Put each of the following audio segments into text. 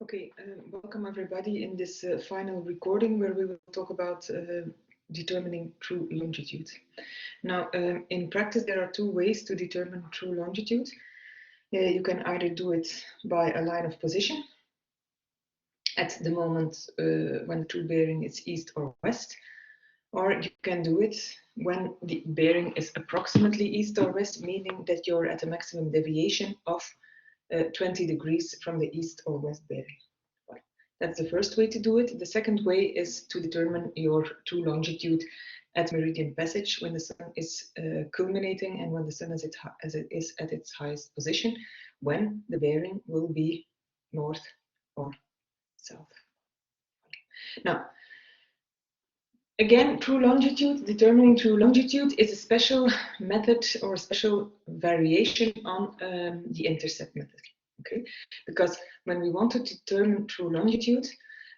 Okay, welcome everybody in this final recording where we will talk about determining true longitude. Now, in practice, there are two ways to determine true longitude. You can either do it by a line of position at the moment when the true bearing is east or west, or you can do it when the bearing is approximately east or west, meaning that you're at a maximum deviation of 20 degrees from the east or west bearing. That's the first way to do it. The second way is to determine your true longitude at meridian passage when the sun is culminating and when the sun is at its highest position, when the bearing will be north or south. Now, again, true longitude, determining true longitude is a special method or a special variation on the intercept method. Okay, because when we want to determine true longitude,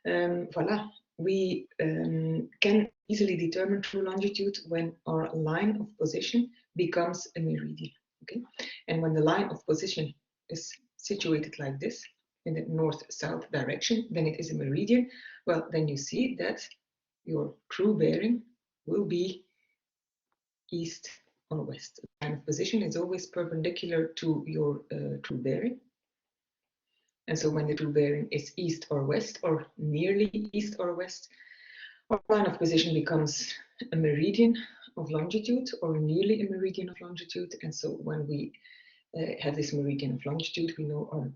voila, we can easily determine true longitude when our line of position becomes a meridian. Okay, and when the line of position is situated like this in the north-south direction, then it is a meridian. Well, then you see that your true bearing will be east or west. The line of position is always perpendicular to your true bearing. And so when the true bearing is east or west, or nearly east or west, our line of position becomes a meridian of longitude, or nearly a meridian of longitude. And so when we have this meridian of longitude, we know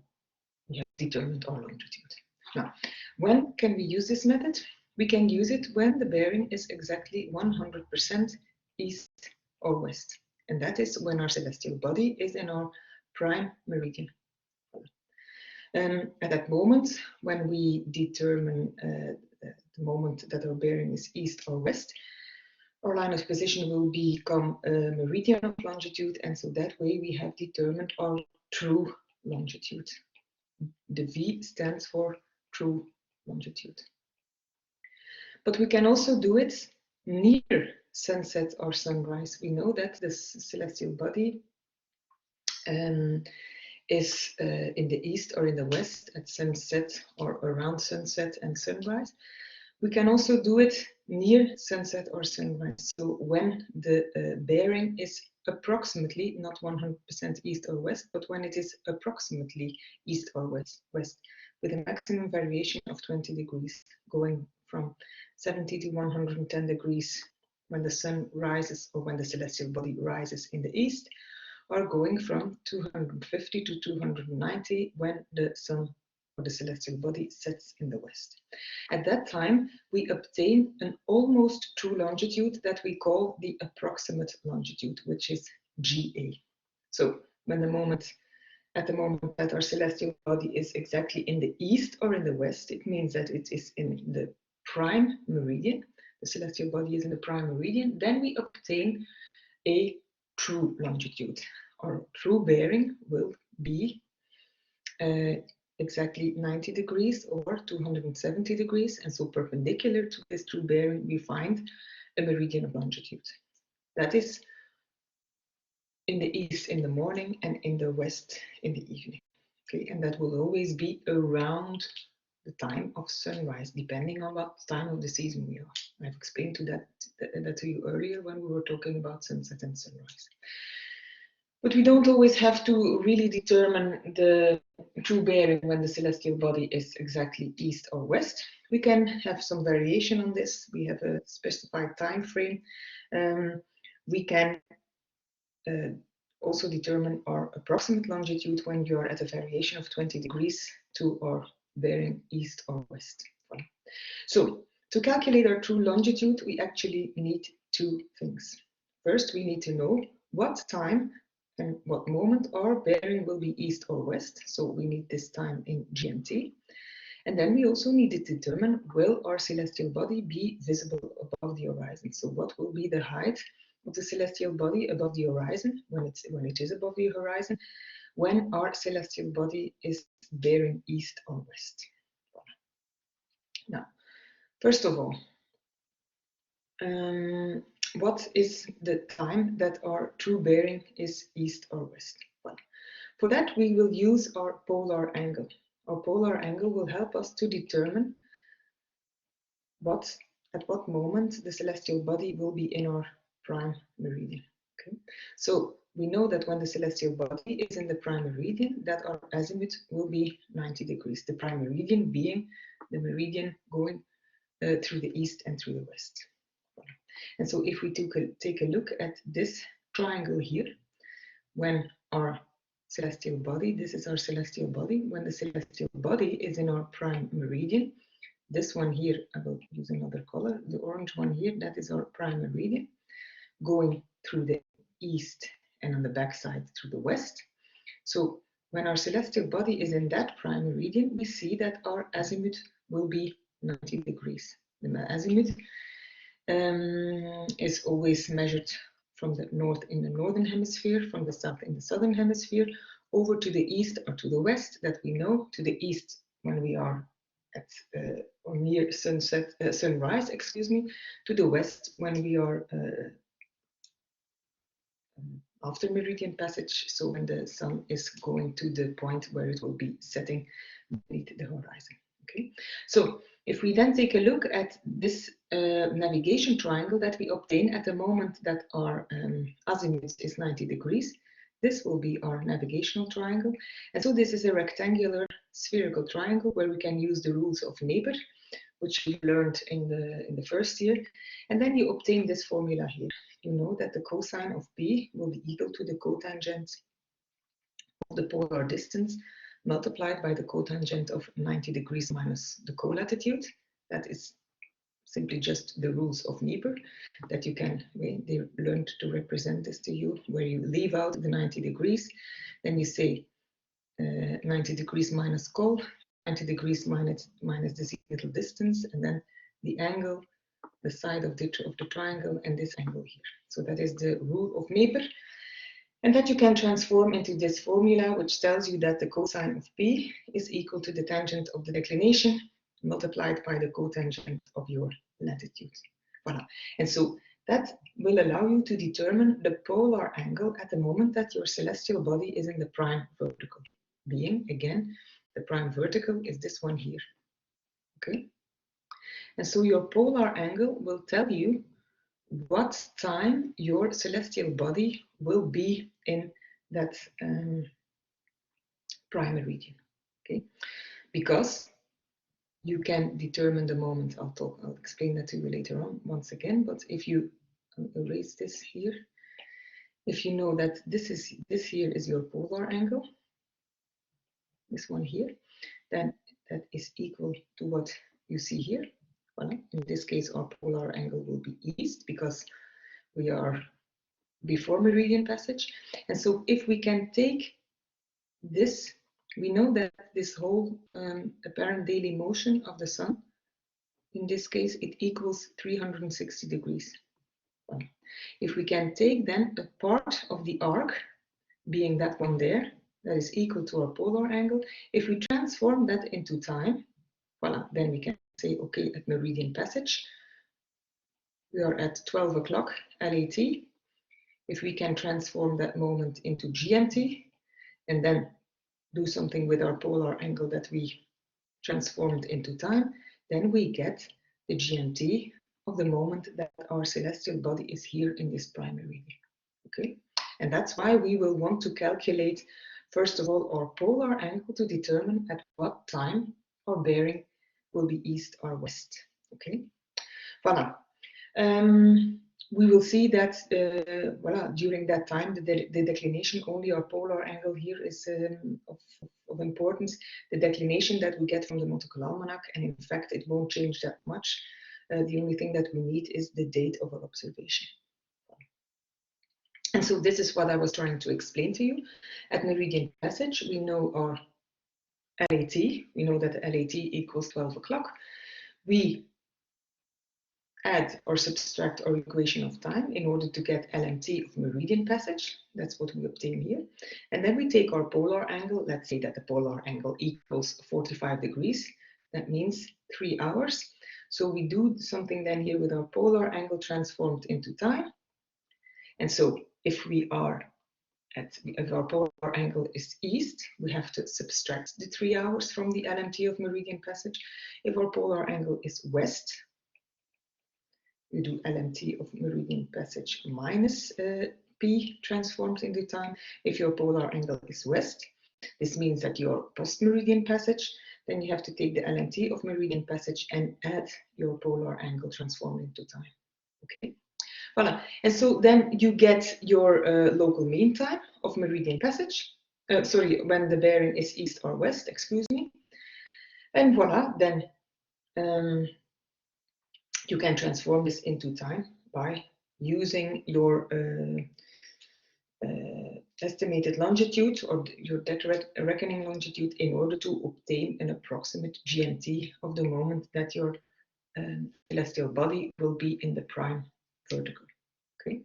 we have determined our longitude. Now, when can we use this method? We can use it when the bearing is exactly 100% east or west. And that is when our celestial body is in our prime meridian. At that moment, when we determine the moment that our bearing is east or west, our line of position will become a meridian of longitude, and so that way we have determined our true longitude. The V stands for true longitude. But we can also do it near sunset or sunrise. We know that the celestial body is in the east or in the west at sunset or around sunset and sunrise. We can also do it near sunset or sunrise. So when the bearing is approximately, not 100% east or west, but when it is approximately east or west, with a maximum variation of 20 degrees, going from 70 to 110 degrees when the sun rises or when the celestial body rises in the east, or going from 250 to 290 when the sun or the celestial body sets in the west. At that time, we obtain an almost true longitude that we call the approximate longitude, which is GA. So at the moment that our celestial body is exactly in the east or in the west, it means that it is in the prime meridian. The celestial body is in the prime meridian. Then we obtain a true longitude. Our true bearing will be exactly 90 degrees or 270 degrees, and so perpendicular to this true bearing we find a meridian of longitude. That is in the east in the morning and in the west in the evening. Okay, and that will always be around the time of sunrise, depending on what time of the season we are. I've explained that to you earlier when we were talking about sunset and sunrise. But we don't always have to really determine the true bearing when the celestial body is exactly east or west. We can have some variation on this. We have a specified time frame. We can also determine our approximate longitude when you're at a variation of 20 degrees to our bearing east or west. So to calculate our true longitude, we actually need two things. First, we need to know what time and what moment our bearing will be east or west. So we need this time in GMT. And then we also need to determine, will our celestial body be visible above the horizon? So what will be the height of the celestial body above the horizon when it is above the horizon, when our celestial body is bearing east or west? Now, first of all, what is the time that our true bearing is east or west? Well, for that we will use our polar angle. our polar angle will help us to determine at what moment the celestial body will be in our prime meridian. Okay, so we know that when the celestial body is in the prime meridian, that our azimuth will be 90 degrees. The prime meridian being the meridian going through the east and through the west. And so if we take a look at this triangle here, when our celestial body, this is our celestial body, when the celestial body is in our prime meridian, this one here, I will use another color, the orange one here, that is our prime meridian, going through the east and on the back side through the west. So when our celestial body is in that prime meridian, we see that our azimuth will be 90 degrees. The azimuth is always measured from the north in the northern hemisphere, from the south in the southern hemisphere, over to the east or to the west, that we know. To the east when we are at or near sunrise, excuse me, to the west when we are after meridian passage, so when the sun is going to the point where it will be setting beneath the horizon. Okay, so if we then take a look at this navigation triangle that we obtain at the moment that our azimuth is 90 degrees, this will be our navigational triangle. And so this is a rectangular spherical triangle where we can use the rules of Napier, which we learned in the first year. And then you obtain this formula here. You know that the cosine of B will be equal to the cotangent of the polar distance multiplied by the cotangent of 90 degrees minus the colatitude. That is simply just the rules of Napier that you can, they learned to represent this to you, where you leave out the 90 degrees, then you say 90 degrees minus col, 90 degrees minus the zenithal distance, and then the angle, the side of the triangle, and this angle here. So that is the rule of Napier. And that you can transform into this formula, which tells you that the cosine of P is equal to the tangent of the declination multiplied by the cotangent of your latitude. Voilà. And so that will allow you to determine the polar angle at the moment that your celestial body is in the prime vertical. Being, again, the prime vertical is this one here. Okay? And so your polar angle will tell you what time your celestial body will be in that prime meridian. Okay, because you can determine the moment. I'll explain that to you later on once again. But if you erase this here, if you know that this here is your polar angle, this one here, then that is equal to what you see here. Well, in this case, our polar angle will be east because we are before meridian passage. And so if we can take this, we know that this whole apparent daily motion of the sun, in this case, it equals 360 degrees. If we can take then a part of the arc, being that one there, that is equal to our polar angle, if we transform that into time, voila, then we can say, okay, at meridian passage, we are at 12 o'clock LAT. If we can transform that moment into GMT and then do something with our polar angle that we transformed into time, then we get the GMT of the moment that our celestial body is here in this prime meridian. Okay, and that's why we will want to calculate, first of all, our polar angle to determine at what time our bearing will be east or west. Okay, voilà. We will see that voilà, during that time, the declination, only our polar angle here is of importance. The declination that we get from the nautical almanac, and in fact, it won't change that much. The only thing that we need is the date of our observation. And so this is what I was trying to explain to you. At meridian passage, we know our LAT. We know that LAT equals 12 o'clock. We add or subtract our equation of time in order to get LMT of meridian passage. That's what we obtain here. And then we take our polar angle. Let's say that the polar angle equals 45 degrees. That means 3 hours. So we do something then here with our polar angle transformed into time. And so if we are if our polar angle is east, we have to subtract the 3 hours from the LMT of meridian passage. If our polar angle is west, we do LMT of meridian passage minus P transformed into time. If your polar angle is west, this means that your post-meridian passage, then you have to take the LMT of meridian passage and add your polar angle transformed into time. Okay, voilà. And so then you get your local mean time of meridian passage. Sorry, when the bearing is east or west, excuse me. And voila, then you can transform this into time by using your estimated longitude or your dead reckoning longitude in order to obtain an approximate GMT of the moment that your celestial body will be in the prime vertical. Okay.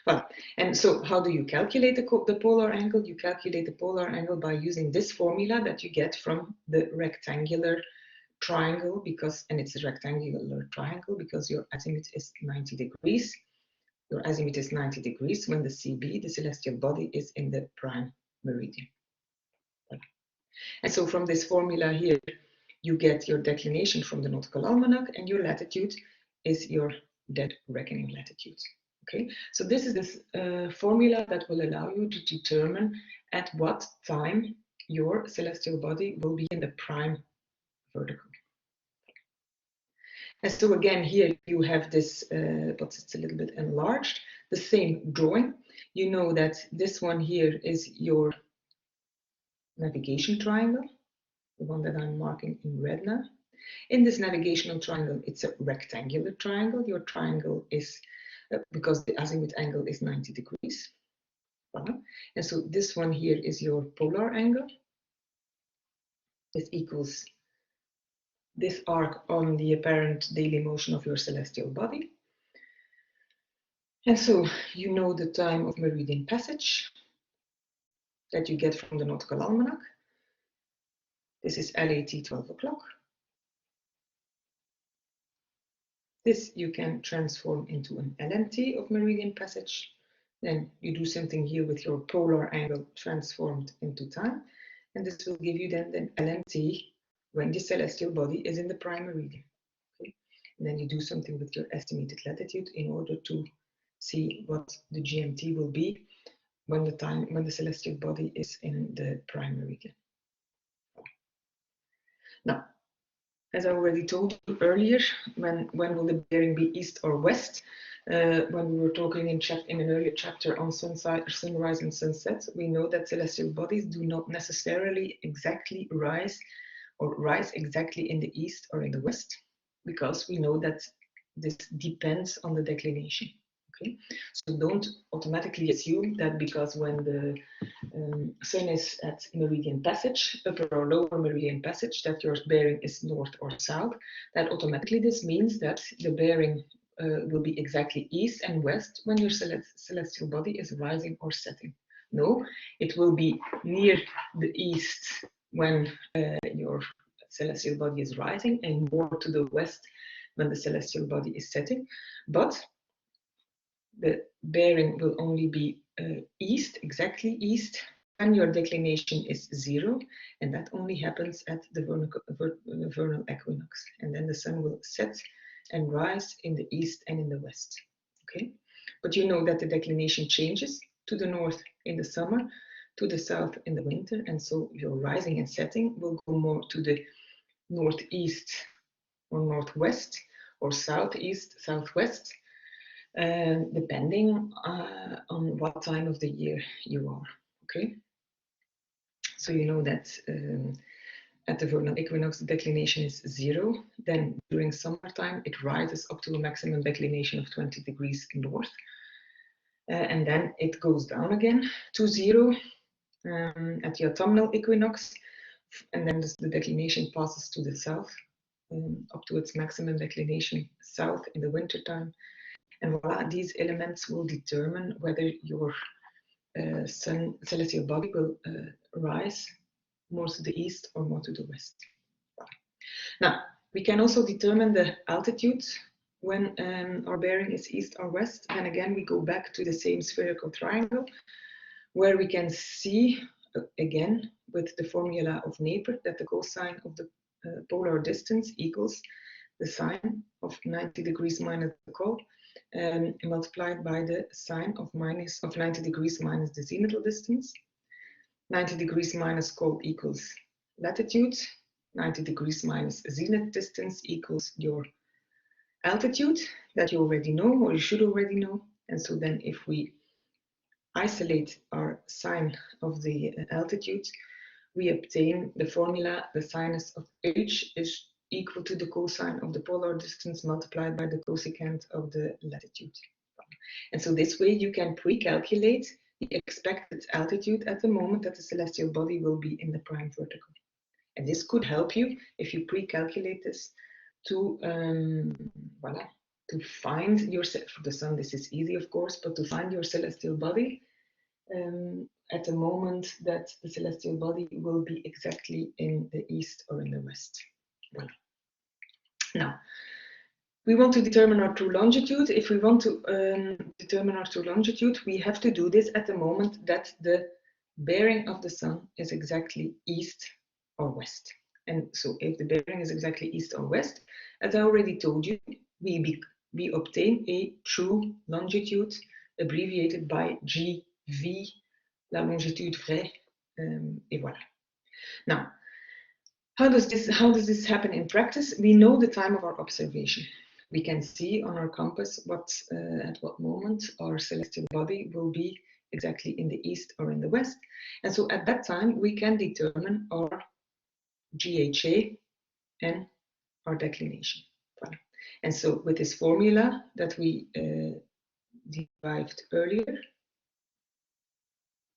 Well, and so how do you calculate the polar angle? You calculate the polar angle by using this formula that you get from the rectangular triangle, and it's a rectangular triangle because your azimuth is 90 degrees. Your azimuth is 90 degrees when the CB, the celestial body, is in the prime meridian. And so from this formula here, you get your declination from the nautical almanac, and your latitude is your dead reckoning latitude. Okay, so this is this formula that will allow you to determine at what time your celestial body will be in the prime vertical. And so again, here you have this, but it's a little bit enlarged, the same drawing. You know that this one here is your navigation triangle, the one that I'm marking in red now. In this navigational triangle, it's a rectangular triangle. Your triangle is, because the azimuth angle is 90 degrees. And so this one here is your polar angle. This equals this arc on the apparent daily motion of your celestial body. And so you know the time of meridian passage that you get from the nautical almanac. This is LAT 12 o'clock. This you can transform into an LMT of meridian passage. Then you do something here with your polar angle transformed into time. And this will give you then an LMT when the celestial body is in the prime meridian. Okay? And then you do something with your estimated latitude in order to see what the GMT will be when the celestial body is in the prime meridian. Now, as I already told you earlier, when will the bearing be east or west? When we were talking in an earlier chapter on sunrise and sunset, we know that celestial bodies do not necessarily exactly rise exactly in the east or in the west, because we know that this depends on the declination. Okay, so don't automatically assume that because when the sun is at meridian passage, upper or lower meridian passage, that your bearing is north or south, that automatically this means that the bearing will be exactly east and west when your celestial body is rising or setting. No, it will be near the east when your celestial body is rising and more to the west when the celestial body is setting. But the bearing will only be east, exactly east, and your declination is 0, and that only happens at the vernal equinox. And then the sun will set and rise in the east and in the west. Okay, but you know that the declination changes to the north in the summer, to the south in the winter, and so your rising and setting will go more to the northeast or northwest or southeast, southwest, depending on what time of the year you are. Okay, so you know that at the vernal equinox the declination is 0. Then during summertime it rises up to a maximum declination of 20 degrees north, and then it goes down again to 0 at the autumnal equinox, and then the declination passes to the south up to its maximum declination south in the wintertime. And voila, these elements will determine whether your celestial body will rise more to the east or more to the west. Now, we can also determine the altitude when our bearing is east or west. And again, we go back to the same spherical triangle where we can see, again, with the formula of Napier, that the cosine of the polar distance equals the sine of 90 degrees minus the col, multiplied by the sine of 90 degrees minus the zenithal distance. 90 degrees minus col equals latitude. 90 degrees minus zenith distance equals your altitude that you already know, or you should already know. And so then if we isolate our sine of the altitude, we obtain the formula, the sinus of h is equal to the cosine of the polar distance multiplied by the cosecant of the latitude. And so this way you can pre-calculate the expected altitude at the moment that the celestial body will be in the prime vertical. And this could help you, if you pre-calculate this, to to find your, for the sun this is easy of course, but to find your celestial body at the moment that the celestial body will be exactly in the east or in the west. Voilà. Now, we want to determine our true longitude. If we want to determine our true longitude, we have to do this at the moment that the bearing of the sun is exactly east or west. And so if the bearing is exactly east or west, as I already told you, we obtain a true longitude abbreviated by GV, la longitude vraie, et voilà. Now, how does this happen in practice? We know the time of our observation. We can see on our compass at what moment our celestial body will be exactly in the east or in the west. And so at that time, we can determine our CH8 and our declination. And so with this formula that we derived earlier,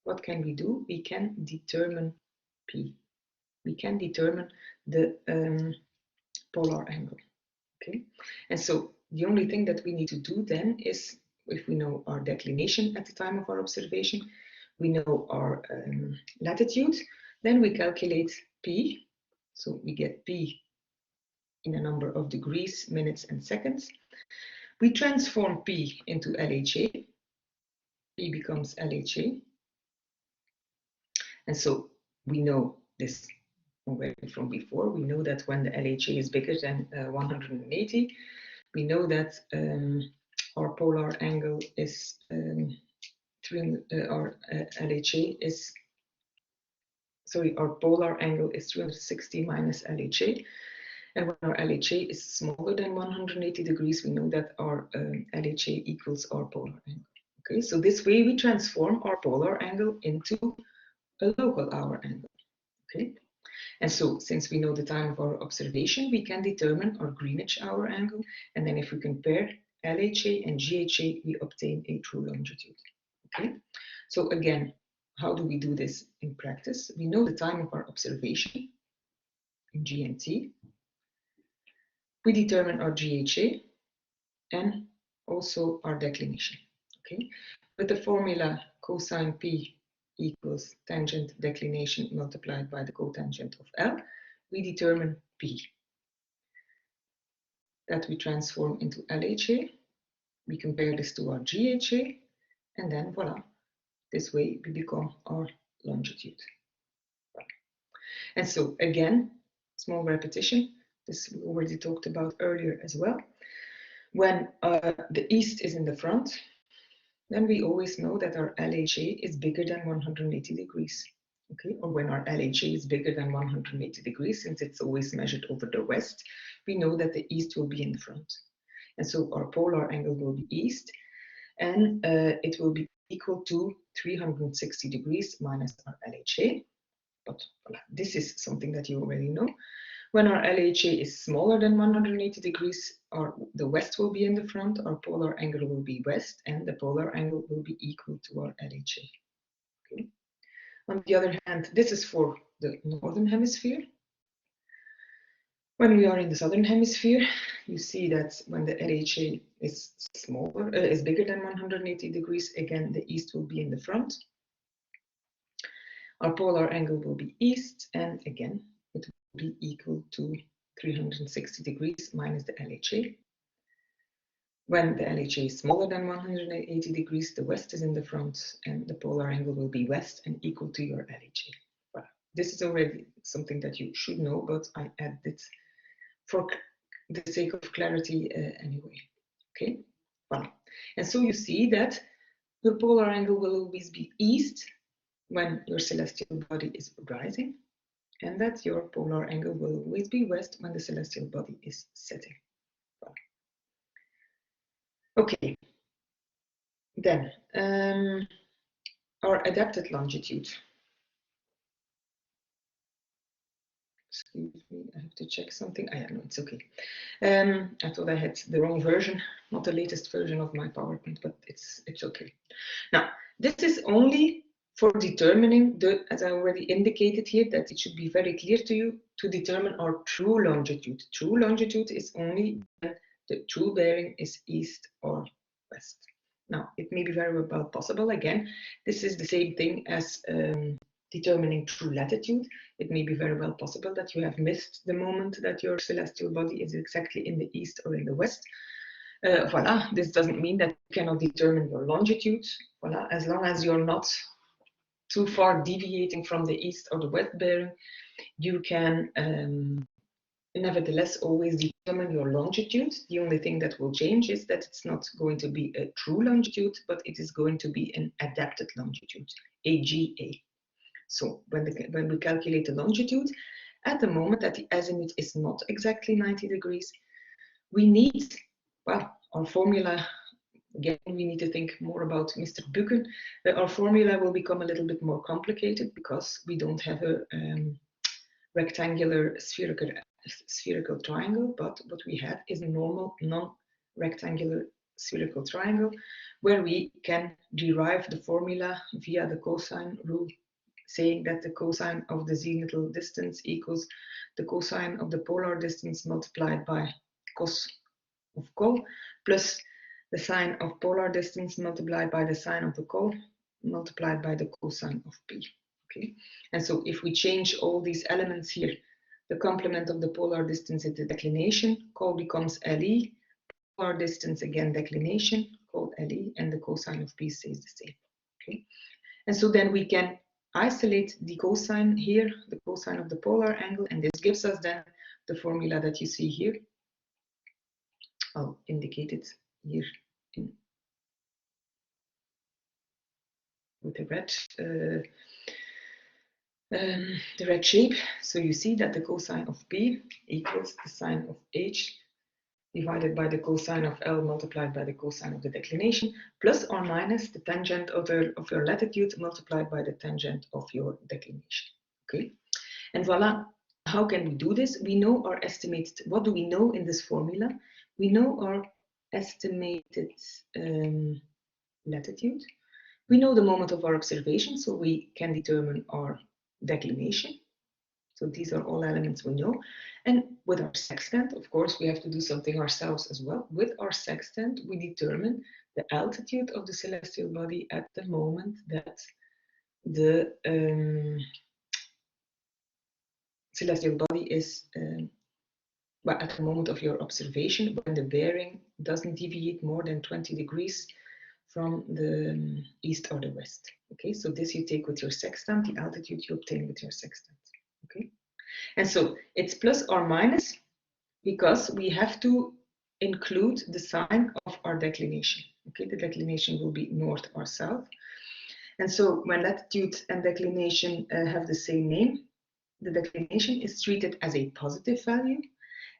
what can we do? We can determine P. We can determine the polar angle. Okay, and so the only thing that we need to do then is, if we know our declination at the time of our observation, we know our latitude, then we calculate P. So we get P in a number of degrees, minutes, and seconds. We transform P into LHA. P becomes LHA. And so we know this already from before. We know that when the LHA is bigger than 180, we know that our polar angle is our polar angle is 360 minus LHA. And when our LHA is smaller than 180 degrees, we know that our LHA equals our polar angle. Okay, so this way we transform our polar angle into a local hour angle. Okay, and so since we know the time of our observation, we can determine our Greenwich hour angle. And then if we compare LHA and GHA, we obtain a true longitude. Okay, so again, how do we do this in practice? We know the time of our observation in G and T. We determine our GHA and also our declination. Okay, with the formula cosine P equals tangent declination multiplied by the cotangent of L, we determine P. That we transform into LHA. We compare this to our GHA, and then voila, this way we become our longitude. And so again, small repetition, this we already talked about earlier as well. When the east is in the front, then we always know that our LHA is bigger than 180 degrees. Okay, or when our LHA is bigger than 180 degrees, since it's always measured over the west, we know that the east will be in the front. And so our polar angle will be east, and it will be equal to 360 degrees minus our LHA. But voilà, this is something that you already know. When our LHA is smaller than 180 degrees, the west will be in the front, our polar angle will be west, and the polar angle will be equal to our LHA. Okay. On the other hand, this is for the northern hemisphere. When we are in the southern hemisphere, you see that when the LHA is bigger than 180 degrees, again, the east will be in the front. Our polar angle will be east, and again, it will be equal to 360 degrees minus the LHA. When the LHA is smaller than 180 degrees, the west is in the front and the polar angle will be west and equal to your LHA. Well, this is already something that you should know, but I add it for the sake of clarity anyway. Okay, well, and so you see that the polar angle will always be east when your celestial body is rising, and that your polar angle will always be west when the celestial body is setting. Well, okay, then our adapted longitude. Excuse me, I have to check something. I know it's okay. I thought I had the wrong version, not the latest version of my PowerPoint, but it's okay. Now, this is only for determining the, as I already indicated here, that it should be very clear to you, to determine our true longitude. True longitude is only when the true bearing is east or west. Now, it may be very well possible. Again, this is the same thing as determining true latitude. It may be very well possible that you have missed the moment that your celestial body is exactly in the east or in the west. Voila, this doesn't mean that you cannot determine your longitude. Voila, as long as you're not too far deviating from the east or the west bearing, you can nevertheless always determine your longitude. The only thing that will change is that it's not going to be a true longitude, but it is going to be an adapted longitude, AGA. So when we calculate the longitude, at the moment that the azimuth is not exactly 90 degrees, we need, well, our formula, again, we need to think more about Mr. Buchan. Our formula will become a little bit more complicated because we don't have a rectangular spherical triangle, but what we have is a normal non-rectangular spherical triangle where we can derive the formula via the cosine rule, saying that the cosine of the zenithal distance equals the cosine of the polar distance multiplied by cos of col plus the sine of polar distance multiplied by the sine of the col multiplied by the cosine of p. Okay, and so if we change all these elements here, the complement of the polar distance is the declination, col becomes LE, polar distance again declination, called LE, and the cosine of p stays the same. Okay, and so then we can isolate the cosine here, the cosine of the polar angle, and this gives us then the formula that you see here. I'll indicate it here with the red shape. So you see that the cosine of P equals the sine of H divided by the cosine of L multiplied by the cosine of the declination, plus or minus the tangent of your latitude multiplied by the tangent of your declination. Okay, and voila. How can we do this? We know our estimated, what do we know in this formula? We know our estimated latitude. We know the moment of our observation, so we can determine our declination. So these are all elements we know. And with our sextant, of course, we have to do something ourselves as well. With our sextant, we determine the altitude of the celestial body at the moment that the celestial body is, well, at the moment of your observation, when the bearing doesn't deviate more than 20 degrees from the east or the west. Okay, so this you take with your sextant, the altitude you obtain with your sextant. Okay, and so it's plus or minus because we have to include the sign of our declination. Okay, the declination will be north or south. And so when latitude and declination have the same name, the declination is treated as a positive value.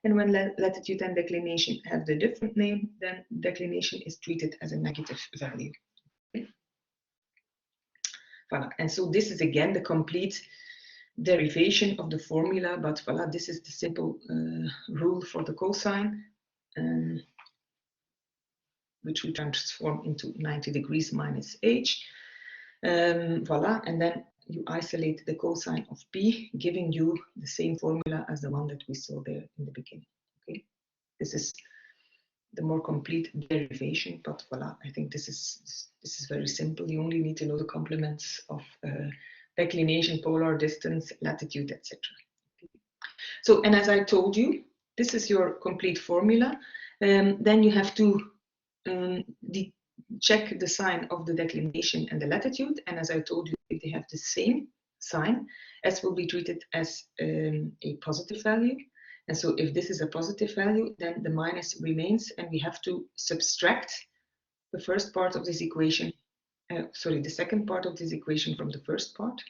And when latitude and declination have the different name, then declination is treated as a negative value. Okay. Voilà. And so this is again the complete derivation of the formula, but voilà, this is the simple rule for the cosine, which we transform into 90 degrees minus h. Voilà, and then you isolate the cosine of p, giving you the same formula as the one that we saw there in the beginning. Okay, this is the more complete derivation, but voilà, I think this is very simple. You only need to know the complements of declination, polar distance, latitude, etc. Okay. So, and as I told you, this is your complete formula. Then you have to check the sign of the declination and the latitude, and as I told you, if they have the same sign, S will be treated as a positive value. And so if this is a positive value, then the minus remains, and we have to subtract the first part of this equation, the second part of this equation from the first part.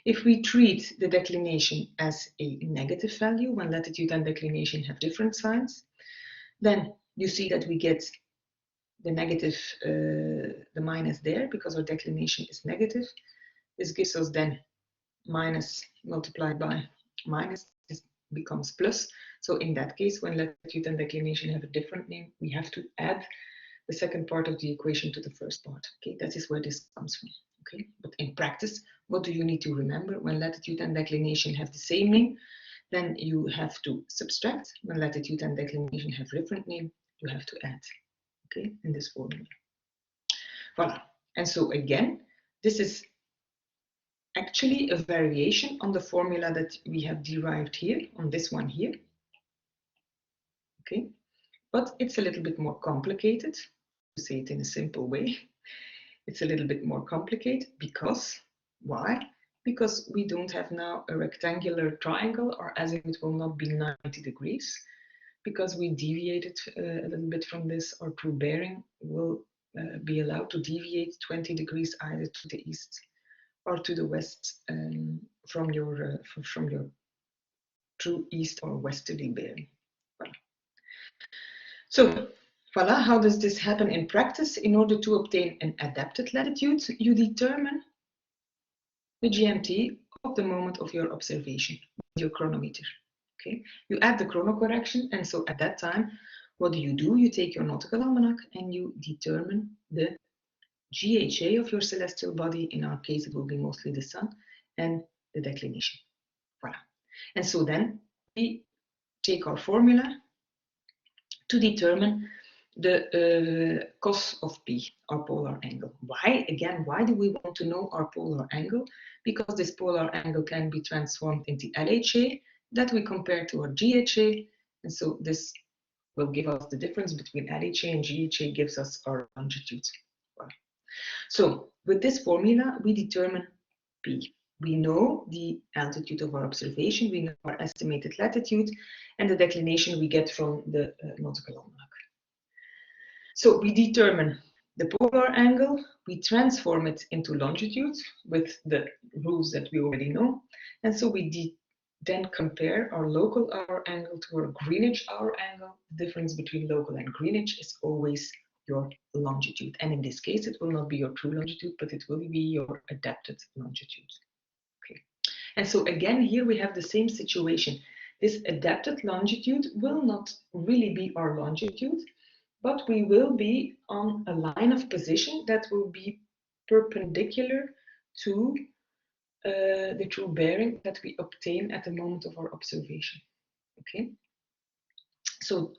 If we treat the declination as a negative value, when latitude and declination have different signs, then you see that we get the negative, the minus there, because our declination is negative. This gives us then minus multiplied by minus. This becomes plus. So in that case, when latitude and declination have a different name, we have to add the second part of the equation to the first part. Okay, that is where this comes from. Okay, but in practice, what do you need to remember? When latitude and declination have the same name, then you have to subtract. When latitude and declination have different name, you have to add. Okay, in this formula. Voilà. And so again, this is actually a variation on the formula that we have derived here, on this one here. Okay, but it's a little bit more complicated, to say it in a simple way. It's a little bit more complicated because, why? Because we don't have now a rectangular triangle, or azimuth will not be 90 degrees. Because we deviated a little bit from this, our true bearing will be allowed to deviate 20 degrees either to the east or to the west from your true east or westerly bearing. Voilà. So, voilà, how does this happen in practice? In order to obtain an adapted latitude, you determine the GMT of the moment of your observation with your chronometer. Okay, you add the chronocorrection, and so at that time, what do? You take your nautical almanac and you determine the CH8 of your celestial body. In our case, it will be mostly the sun, and the declination. Voilà. And so then we take our formula to determine the cos of P, our polar angle. Why? Again, why do we want to know our polar angle? Because this polar angle can be transformed into LHA that we compare to our GHA, and so this will give us the difference between LHA and GHA, gives us our longitude. Wow. So with this formula, we determine P. We know the altitude of our observation, we know our estimated latitude, and the declination we get from the nautical almanac. So we determine the polar angle, we transform it into longitude with the rules that we already know, and so we then compare our local hour angle to our Greenwich hour angle. The difference between local and Greenwich is always your longitude. And in this case, it will not be your true longitude, but it will be your adapted longitude. Okay. And so again, here we have the same situation. This adapted longitude will not really be our longitude, but we will be on a line of position that will be perpendicular to the true bearing that we obtain at the moment of our observation. Okay, so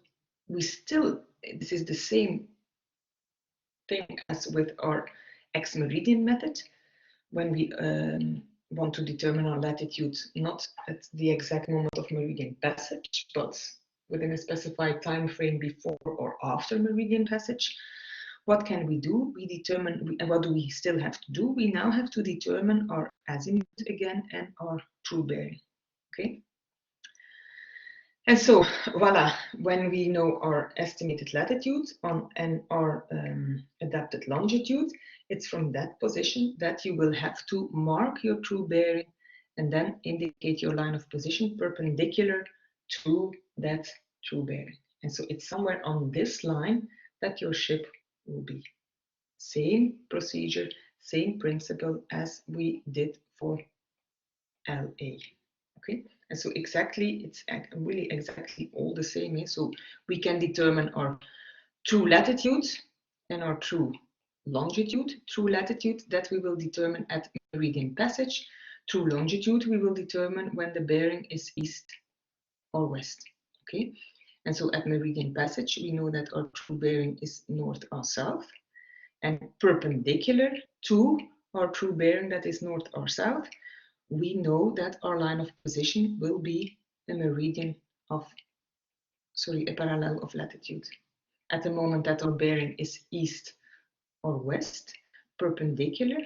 we still, this is the same thing as with our ex-meridian method, when we want to determine our latitude not at the exact moment of meridian passage, but within a specified time frame before or after meridian passage. What can we do? We determine, and what do we still have to do? We now have to determine our azimuth again and our true bearing. Okay. And so, voila, when we know our estimated latitude and our adapted longitude, it's from that position that you will have to mark your true bearing and then indicate your line of position perpendicular to that true bearing. And so it's somewhere on this line that your ship will be. Same procedure, same principle as we did for LA. Okay, and so exactly, it's really exactly all the same. So we can determine our true latitude and our true longitude. True latitude that we will determine at meridian passage. True longitude we will determine when the bearing is east or west. Okay, and so at meridian passage we know that our true bearing is north or south, and perpendicular to our true bearing that is north or south, we know that our line of position will be a meridian of, a parallel of latitude. at the moment that our bearing is east or west, perpendicular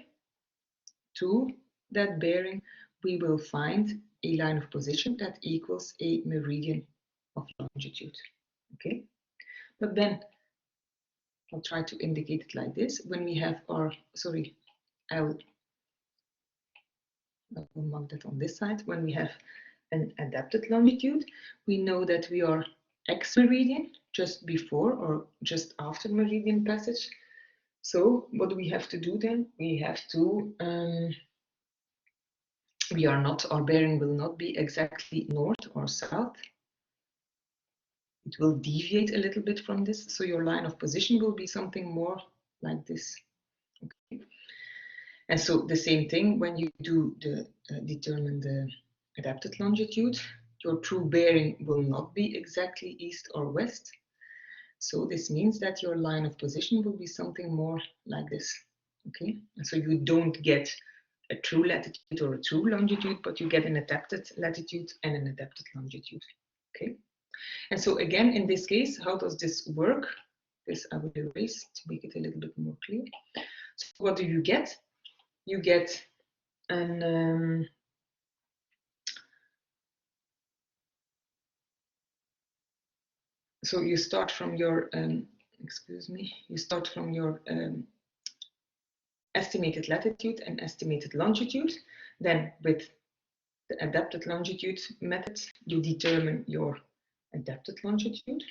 to that bearing, we will find a line of position that equals a meridian of longitude. Okay, but then I'll try to indicate it like this. When we have our, sorry, I'll mark that on this side. When we have an adapted longitude, we know that we are x meridian, just before or just after meridian passage. So what do we have to do then? We have to, our bearing will not be exactly north or south. It will deviate a little bit from this. So your line of position will be something more like this. Okay. And so the same thing when you do the determine the adapted longitude, your true bearing will not be exactly east or west. So this means that your line of position will be something more like this. Okay, and so you don't get a true latitude or a true longitude, but you get an adapted latitude and an adapted longitude. Okay, and so again, in this case, how does this work? This I will erase to make it a little bit more clear. So what do you get? You get an so you start from your you start from your estimated latitude and estimated longitude. Then with the adapted longitude method, you determine your adapted longitude.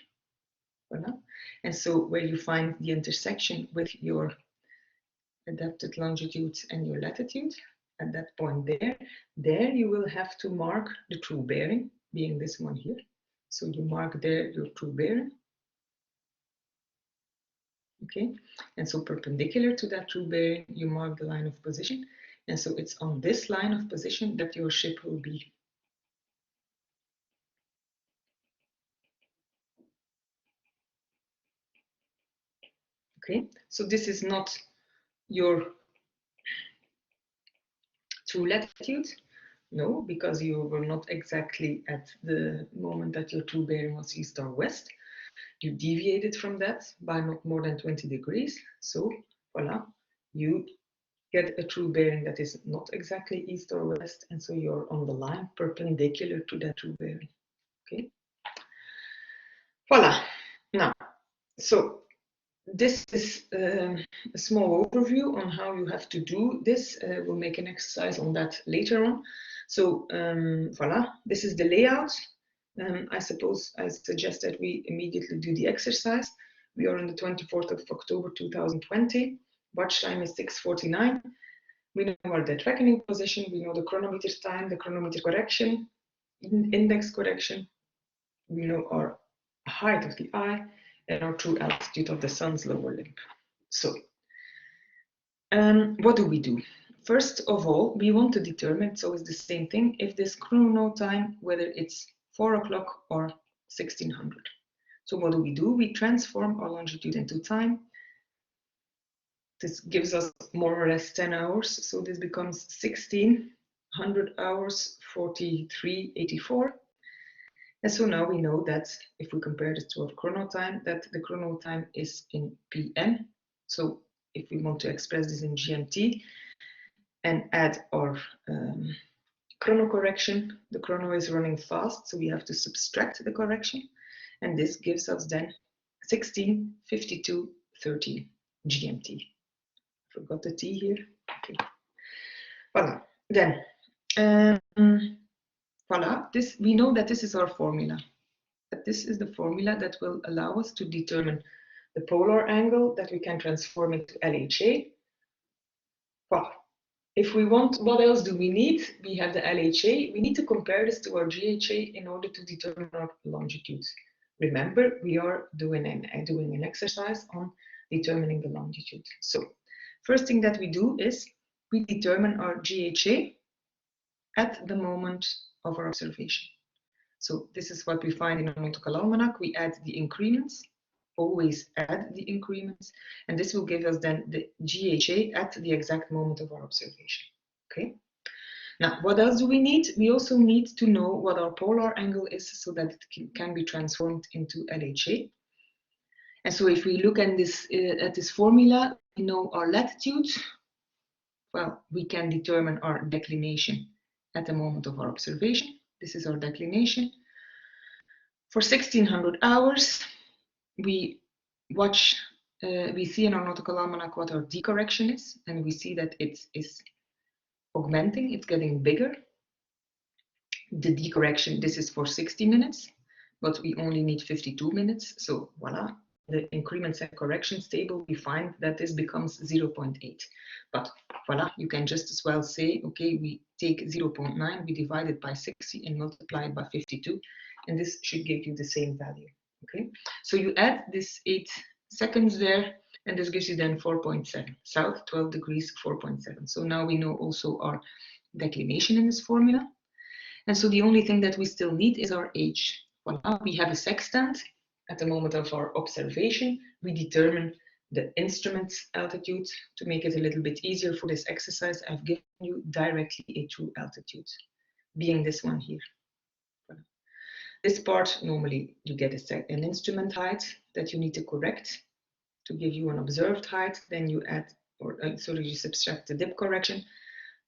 Voilà. And so where you find the intersection with your adapted longitude and your latitude, at that point there you will have to mark the true bearing, being this one here. So you mark there your true bearing. Okay, and so perpendicular to that true bearing, you mark the line of position. And so it's on this line of position that your ship will be. Okay, so this is not your true latitude. No, because you were not exactly at the moment that your true bearing was east or west. You deviated from that by not more than 20 degrees. So, voila, you get a true bearing that is not exactly east or west, and so you're on the line perpendicular to that true bearing. Okay. Voila. Now, so this is a small overview on how you have to do this. We'll make an exercise on that later on. So voila, this is the layout. I suggest that we immediately do the exercise. We are on the 24th of October 2020. Watch time is 6:49. We know our dead reckoning position. We know the chronometer time, the chronometer correction, index correction. We know our height of the eye and our true altitude of the sun's lower limb. So, what do we do? First of all, we want to determine, so it's the same thing, if this chrono time, whether it's 4 o'clock or 1600. So what do? We transform our longitude into time. This gives us more or less 10 hours. So this becomes 1600 hours, 43:84. And so now we know that if we compare this to our chrono time, that the chrono time is in PM. So if we want to express this in GMT and add our chrono correction, the chrono is running fast, so we have to subtract the correction. And this gives us then 16:52:13 GMT. Forgot the T here. Okay. Voilà. Then, voila, we know that this is our formula. That this is the formula that will allow us to determine the polar angle that we can transform into LHA. Well, if we want, what else do we need? We have the LHA. We need to compare this to our GHA in order to determine our longitudes. Remember, we are doing an exercise on determining the longitude. So, first thing that we do is we determine our GHA at the moment of our observation. So this is what we find in our nautical almanac. We add the increments, always add the increments, and this will give us then the GHA at the exact moment of our observation. Okay. Now, what else do we need? We also need to know what our polar angle is so that it can be transformed into LHA. And so if we look at this formula, we know our latitude. Well, we can determine our declination at the moment of our observation. This is our declination. For 1600 hours, we watch, we see in our nautical almanac what our D correction is, and we see that it is augmenting, it's getting bigger. The D correction, this is for 60 minutes, but we only need 52 minutes. So voila, the increments and corrections table, we find that this becomes 0.8. But voila, you can just as well say, okay, we take 0.9, we divide it by 60 and multiply it by 52, and this should give you the same value. Okay, so you add this 8 seconds there, and this gives you then 4.7. South, 12 degrees, 4.7. So now we know also our declination in this formula. And so the only thing that we still need is our age. Well, now we have a sextant. At the moment of our observation, we determine the instrument's altitude. To make it a little bit easier for this exercise, I've given you directly a true altitude, being this one here. This part, normally you get an instrument height that you need to correct to give you an observed height. Then you add, you subtract the dip correction.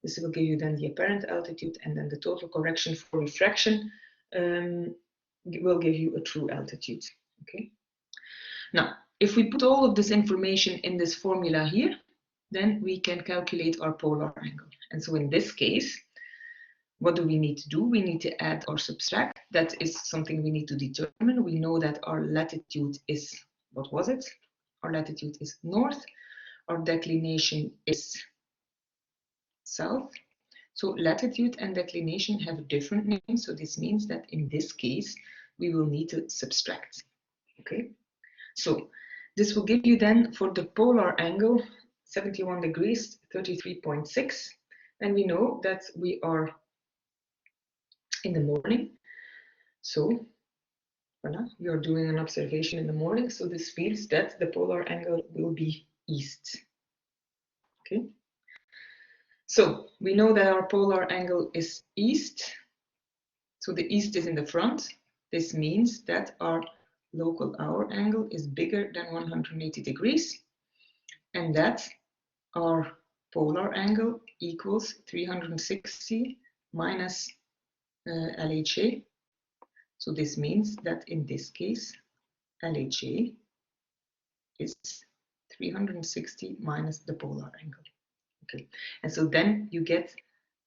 This will give you then the apparent altitude, and then the total correction for refraction will give you a true altitude. Okay. Now, if we put all of this information in this formula here, then we can calculate our polar angle. And so in this case, what do we need to do? We need to add or subtract. That is something we need to determine. We know that our latitude is, what was it? Our latitude is north. Our declination is south. So latitude and declination have different names. So this means that in this case, we will need to subtract. Okay. So this will give you then for the polar angle 71 degrees, 33.6. And we know that we are in the morning. So voilà, we are doing an observation in the morning. So this means that the polar angle will be east. Okay. So we know that our polar angle is east. So the east is in the front. This means that our local hour angle is bigger than 180 degrees, and that our polar angle equals 360 minus LHA. So this means that in this case, LHA is 360 minus the polar angle. Okay, and so then you get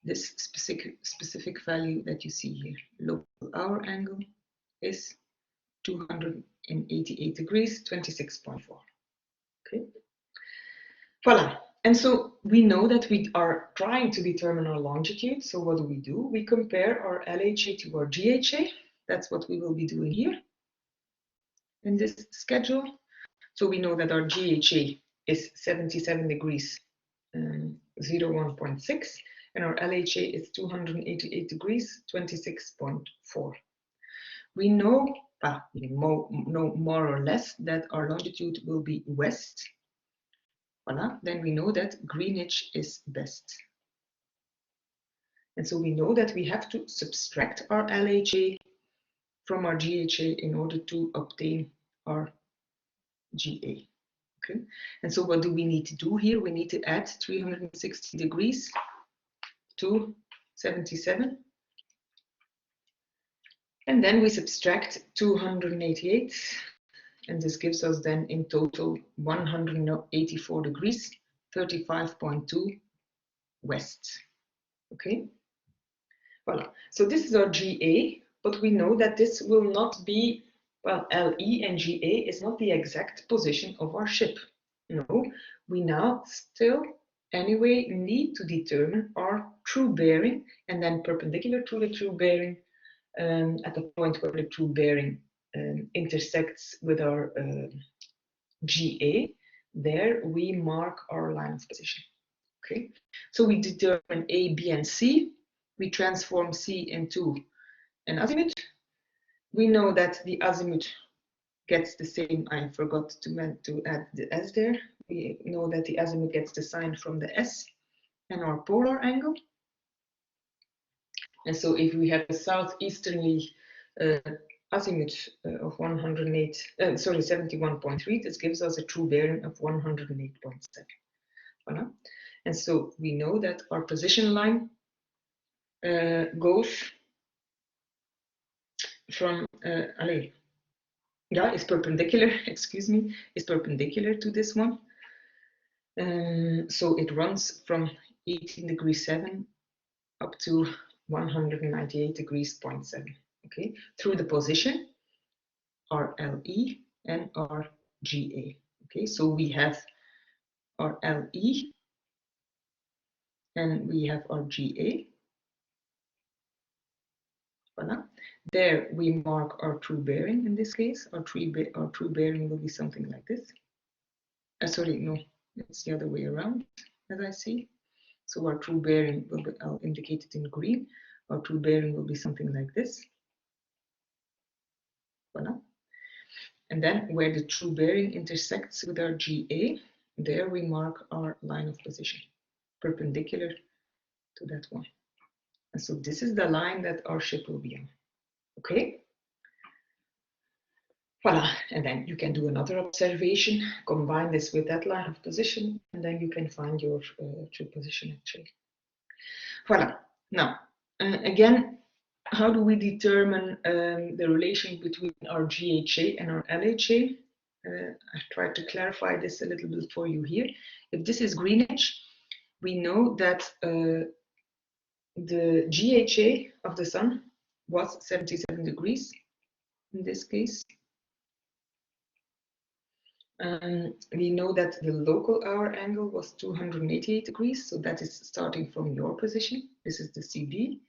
this specific value that you see here. Local hour angle is 288 degrees, 26.4. Okay. Voila. And so we know that we are trying to determine our longitude. So what do? We compare our LHA to our GHA. That's what we will be doing here in this schedule. So we know that our GHA is 77 degrees, 01.6, and our LHA is 288 degrees, 26.4. We know more or less that our longitude will be west. Voilà. Then we know that Greenwich is best. And so we know that we have to subtract our LHA from our GHA in order to obtain our GA. Okay. And so what do we need to do here? We need to add 360 degrees to 77. And then we subtract 288. And this gives us then in total 184 degrees, 35.2 west. Okay. Voilà. So this is our GA, but we know that this will not be, well, LE and GA is not the exact position of our ship. No, we now still anyway need to determine our true bearing, and then perpendicular to the true bearing, at the point where the true bearing intersects with our GA, there we mark our line of position. Okay, so we determine A, B, and C. We transform C into an azimuth. We know that the azimuth gets the same. I forgot to add the S there. We know that the azimuth gets the sign from the S and our polar angle. And so if we have a southeasterly azimuth of 71.3. This gives us a true bearing of 108.7. Voilà. And so we know that our position line goes from, is perpendicular, excuse me, is perpendicular to this one. So it runs from 18 degrees 7 up to 198 degrees 0.7, okay, through the position, our LE and our GA. Okay, so we have our LE and we have our GA. Voilà. There we mark our true bearing in this case. Our true bearing will be something like this. Sorry, no, it's the other way around, as I see. So our true bearing will be indicated in green. Our true bearing will be something like this. Voilà. And then where the true bearing intersects with our GA, there we mark our line of position, perpendicular to that one. And so this is the line that our ship will be on. Okay? Voila. And then you can do another observation, combine this with that line of position, and then you can find your true position actually. Voila. Now, again, how do we determine the relation between our GHA and our LHA? I tried to clarify this a little bit for you here. If this is Greenwich, we know that the GHA of the sun was 77 degrees in this case. We know that the local hour angle was 288 degrees, so that is starting from your position. This is the CB.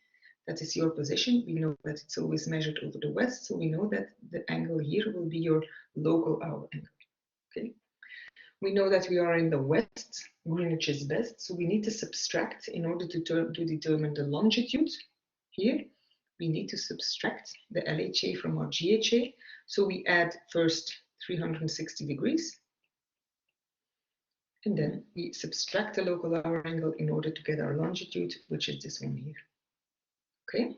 That is your position. We know that it's always measured over the west, so we know that the angle here will be your local hour angle. Okay. We know that we are in the west, Greenwich is best, so we need to subtract in order to determine the longitude. Here, we need to subtract the LHA from our GHA. So we add first 360 degrees, and then we subtract the local hour angle in order to get our longitude, which is this one here. Okay.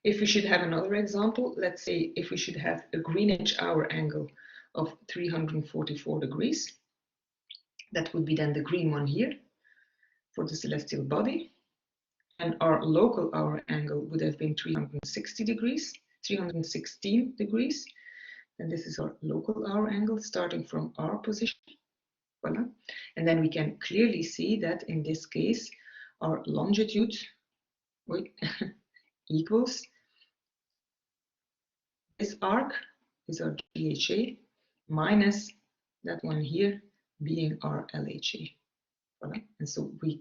If we should have another example, let's say if we should have a Greenwich hour angle of 344 degrees, that would be then the green one here for the celestial body, and our local hour angle would have been 316 degrees, and this is our local hour angle starting from our position. Voila. And then we can clearly see that in this case our longitude equals this arc is our GHA minus that one here being our LHA. Voilà. And so we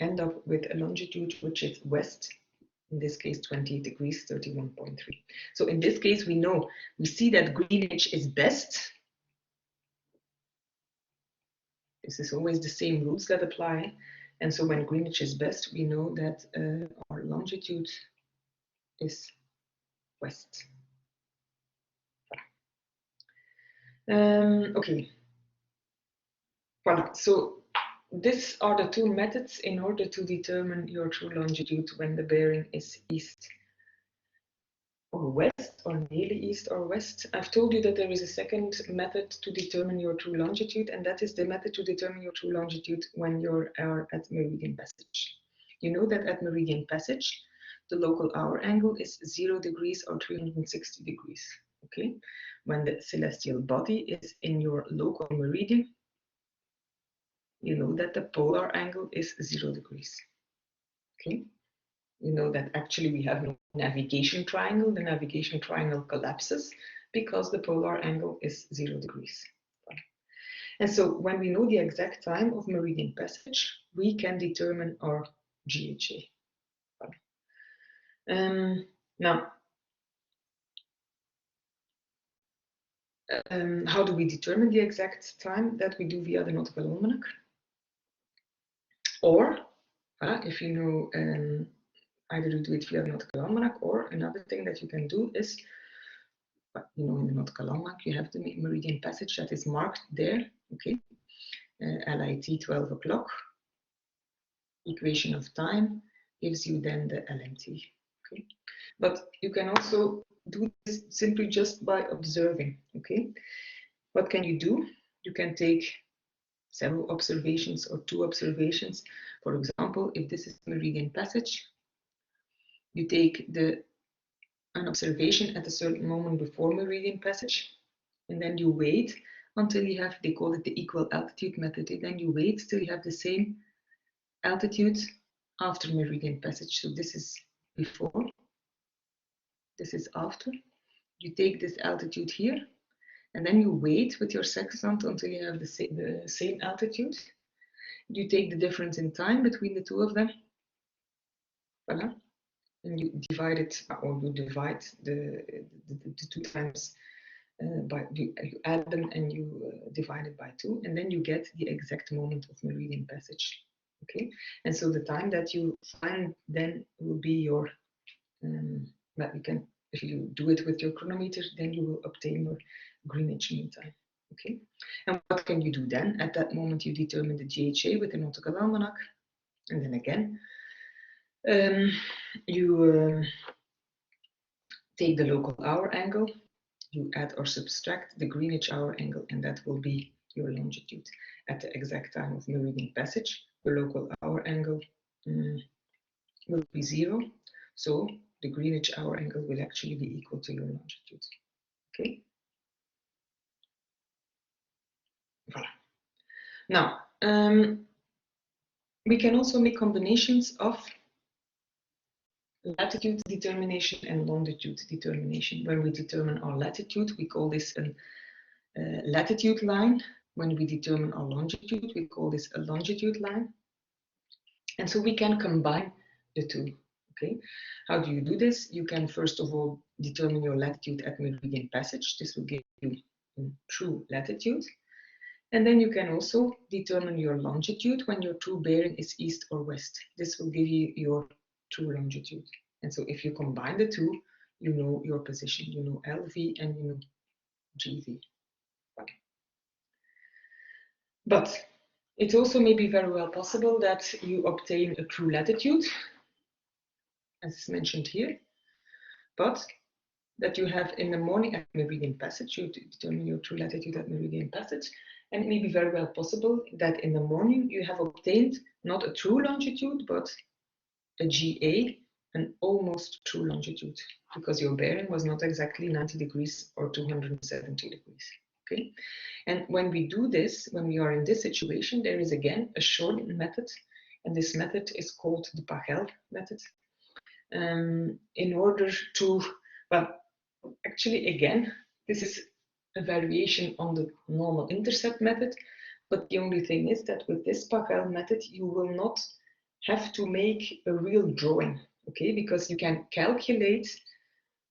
end up with a longitude which is west, in this case 28 degrees 31.3. So in this case we see that Greenwich is best. This is always the same rules that apply. And so when Greenwich is best, we know that our longitude is west. Okay. Voilà. So these are the two methods in order to determine your true longitude when the bearing is east or west, or nearly east or west. I've told you that there is a second method to determine your true longitude, and that is the method to determine your true longitude when you're at meridian passage. You know that at meridian passage, the local hour angle is 0 degrees or 360 degrees. Okay, when the celestial body is in your local meridian, you know that the polar angle is 0 degrees. Okay. You know that actually we have no navigation triangle. The navigation triangle collapses because the polar angle is 0 degrees. And so when we know the exact time of meridian passage, we can determine our GHA. Now, how do we determine the exact time? That we do via the nautical almanac. Or, if you know, either you do it via the nautical almanac, or another thing that you can do is, you know, in the nautical almanac you have the meridian passage that is marked there. Okay, LIT 12 o'clock. Equation of time gives you then the LMT. Okay, But you can also do this simply just by observing, okay? What can you do? You can take several observations or 2 observations. For example, if this is meridian passage, you take an observation at a certain moment before meridian passage, and then you wait until you have, they call it the equal altitude method, and then you wait till you have the same altitude after meridian passage. So this is before, this is after. You take this altitude here, and then you wait with your sextant until you have the same altitude. You take the difference in time between the 2 of them, voila, and you divide it, or you divide the 2 times by, you add them and you divide it by 2, and then you get the exact moment of meridian passage. Okay, and so the time that you find then will be your, that you can, if you do it with your chronometer, then you will obtain your Greenwich Mean Time. Okay, and what can you do then? At that moment, you determine the CH8 with the nautical almanac, and then again, you take the local hour angle, you add or subtract the Greenwich hour angle, and that will be your longitude. At the exact time of meridian passage, the local hour angle will be 0, so the Greenwich hour angle will actually be equal to your longitude. Okay. Voilà. Now, we can also make combinations of latitude determination and longitude determination. When we determine our latitude, we call this a latitude line. When we determine our longitude, we call this a longitude line. And so we can combine the 2. Okay, how do you do this? You can first of all determine your latitude at meridian passage. This will give you true latitude. And then you can also determine your longitude when your true bearing is east or west. This will give you your true longitude. And so if you combine the 2, you know your position. You know LV and you know GV. But it also may be very well possible that you obtain a true latitude, as mentioned here, but that you have in the morning at meridian passage, you determine your true latitude at meridian passage, and it may be very well possible that in the morning you have obtained not a true longitude, but a GA, an almost true longitude, because your bearing was not exactly 90 degrees or 270 degrees. Okay, and when we do this, when we are in this situation, there is again a shortened method, and this method is called the Pachel Method. In order to, well, actually, again, this is a variation on the normal intercept method, but the only thing is that with this Pachel method, you will not have to make a real drawing, okay? Because you can calculate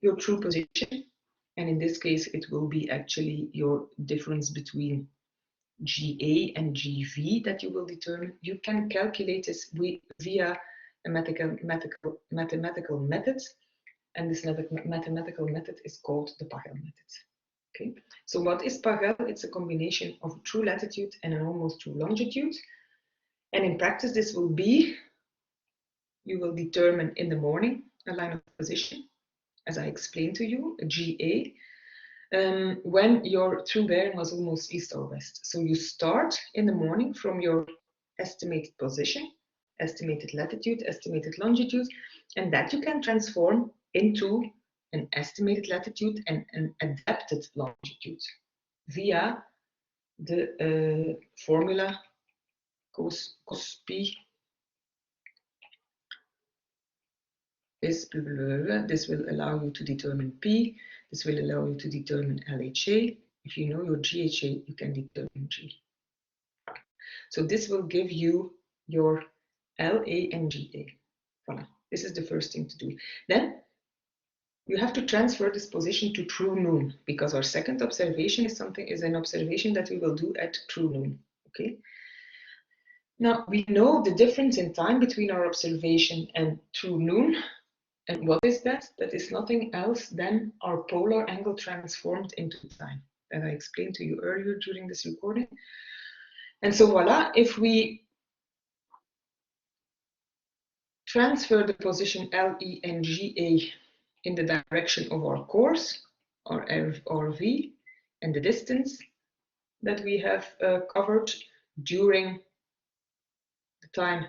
your true position, and in this case, it will be actually your difference between GA and GV that you will determine. You can calculate this via a mathematical method, and this mathematical method is called the Pachel method. Okay, so what is Pachel? It's a combination of true latitude and an almost true longitude. And in practice, this will be, you will determine in the morning a line of position, as I explained to you, a GA, when your true bearing was almost east or west. So you start in the morning from your estimated position, estimated latitude, estimated longitude, and that you can transform into an estimated latitude and an adapted longitude via the formula cos pi is blah, blah, blah. This will allow you to determine P. This will allow you to determine LHA. If you know your GHA, you can determine G. So this will give you your LA and GA. Voilà. This is the first thing to do. Then you have to transfer this position to true noon, because our second observation is an observation that we will do at true noon. Okay. Now we know the difference in time between our observation and true noon. And what is that? That is nothing else than our polar angle transformed into time, that I explained to you earlier during this recording. And so voila, if we transfer the position LE and GA in the direction of our course, or RV, and the distance that we have covered during the time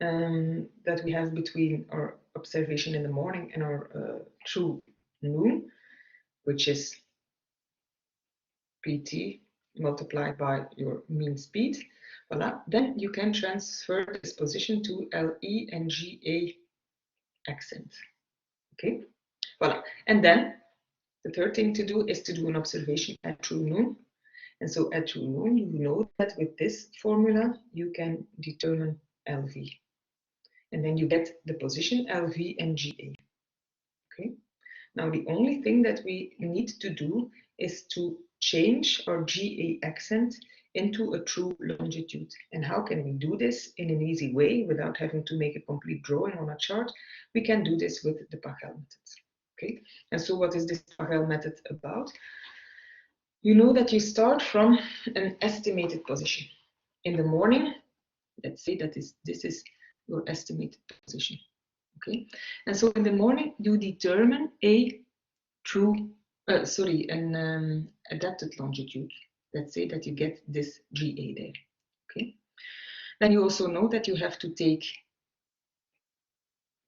that we have between our observation in the morning and our true noon, which is PT multiplied by your mean speed. Voila, then you can transfer this position to LE and GA accent. Okay, voila. And then the third thing to do is to do an observation at true noon. And so at true noon, you know that with this formula, you can determine LV. And then you get the position LV and GA. Okay. Now the only thing that we need to do is to change our GA accent into a true longitude. And how can we do this in an easy way without having to make a complete drawing on a chart? We can do this with the Pachel method. Okay. And so what is this Pachel method about? You know that you start from an estimated position. In the morning, let's say that this is your estimated position. Okay, and so in the morning you determine a true, an adapted longitude. Let's say that you get this GA there. Okay, then you also know that you have to take,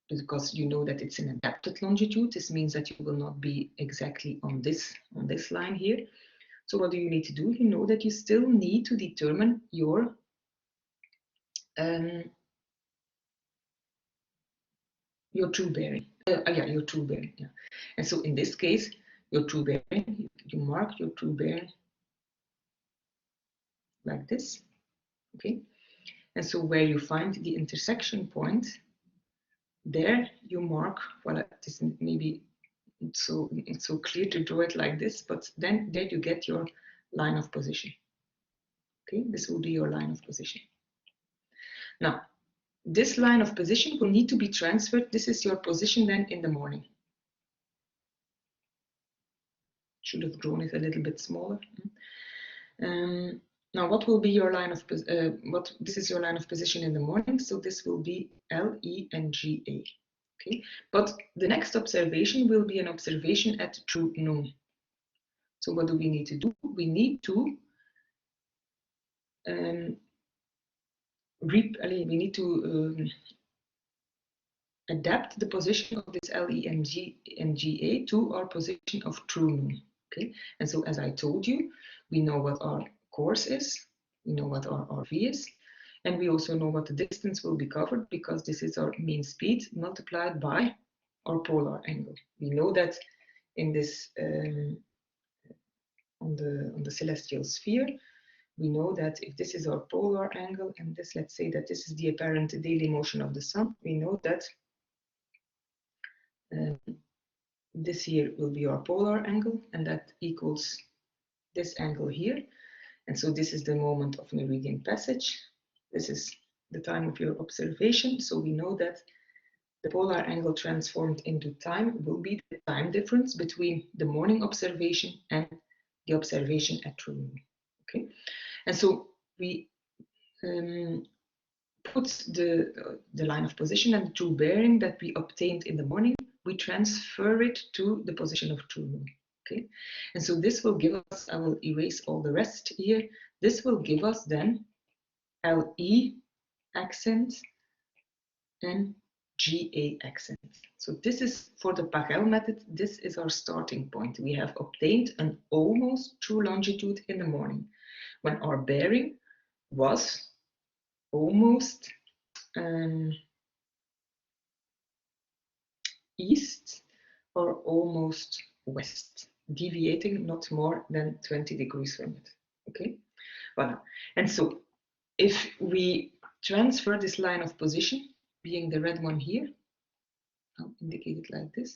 because you know that it's an adapted longitude, this means that you will not be exactly on this line here. So what do you need to do? You know that you still need to determine your true bearing. Your true bearing. Yeah. And so in this case, your true bearing, you mark your true bearing like this. Okay. And so where you find the intersection point, there you mark. Well, this maybe it's so clear to draw it like this, but then there you get your line of position. Okay, this will be your line of position. Now, this line of position will need to be transferred. This is your position then in the morning. Should have drawn it a little bit smaller. Now, what will be your line of this is your line of position in the morning, so this will be LE and GA. Okay, but the next observation will be an observation at true noon. So what do we need to do? We need to adapt the position of this LE and GA to our position of true noon. Okay, and so as I told you, we know what our course is, we know what our RV is, and we also know what the distance will be covered, because this is our mean speed multiplied by our polar angle. We know that in this on the celestial sphere, we know that if this is our polar angle, and this, let's say that this is the apparent daily motion of the sun, we know that this here will be our polar angle, and that equals this angle here. And so this is the moment of meridian passage. This is the time of your observation. So we know that the polar angle transformed into time will be the time difference between the morning observation and the observation at true noon. Okay, and so we put the line of position and the true bearing that we obtained in the morning, we transfer it to the position of true noon. Okay, and so this will give us, I will erase all the rest here, this will give us then LE accent and GA accent. So this is for the Pachel method, this is our starting point. We have obtained an almost true longitude in the morning, when our bearing was almost east or almost west, deviating not more than 20 degrees from it. Okay, voilà. And so if we transfer this line of position, being the red one here, I'll indicate it like this.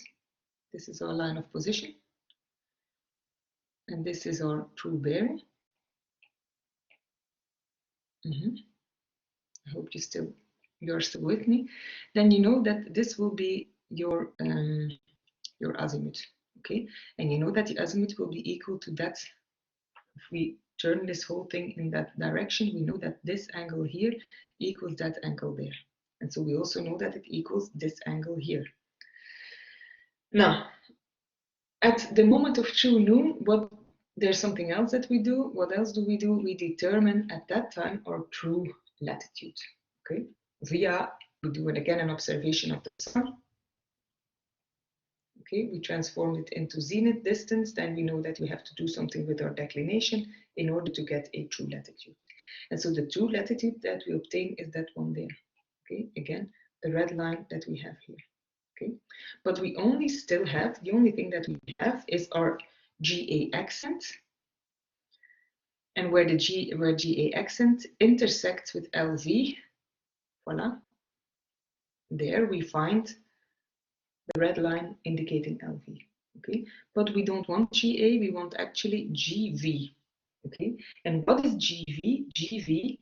This is our line of position, and this is our true bearing. I hope you're still with me. Then you know that this will be your azimuth. Okay, and you know that the azimuth will be equal to that. If we turn this whole thing in that direction, we know that this angle here equals that angle there. And so we also know that it equals this angle here. Now, at the moment of true noon, there's something else that we do. What else do? We determine at that time our true latitude. Okay, we do it again an observation of the sun. Okay, we transform it into zenith distance. Then we know that we have to do something with our declination in order to get a true latitude. And so the true latitude that we obtain is that one there. Okay, again, the red line that we have here. Okay, but we only still have, the only thing that we have is our GA accent, and where GA accent intersects with LV, voila, there we find the red line indicating LV. Okay, but we don't want GA, we want actually GV. Okay, and what is GV? GV,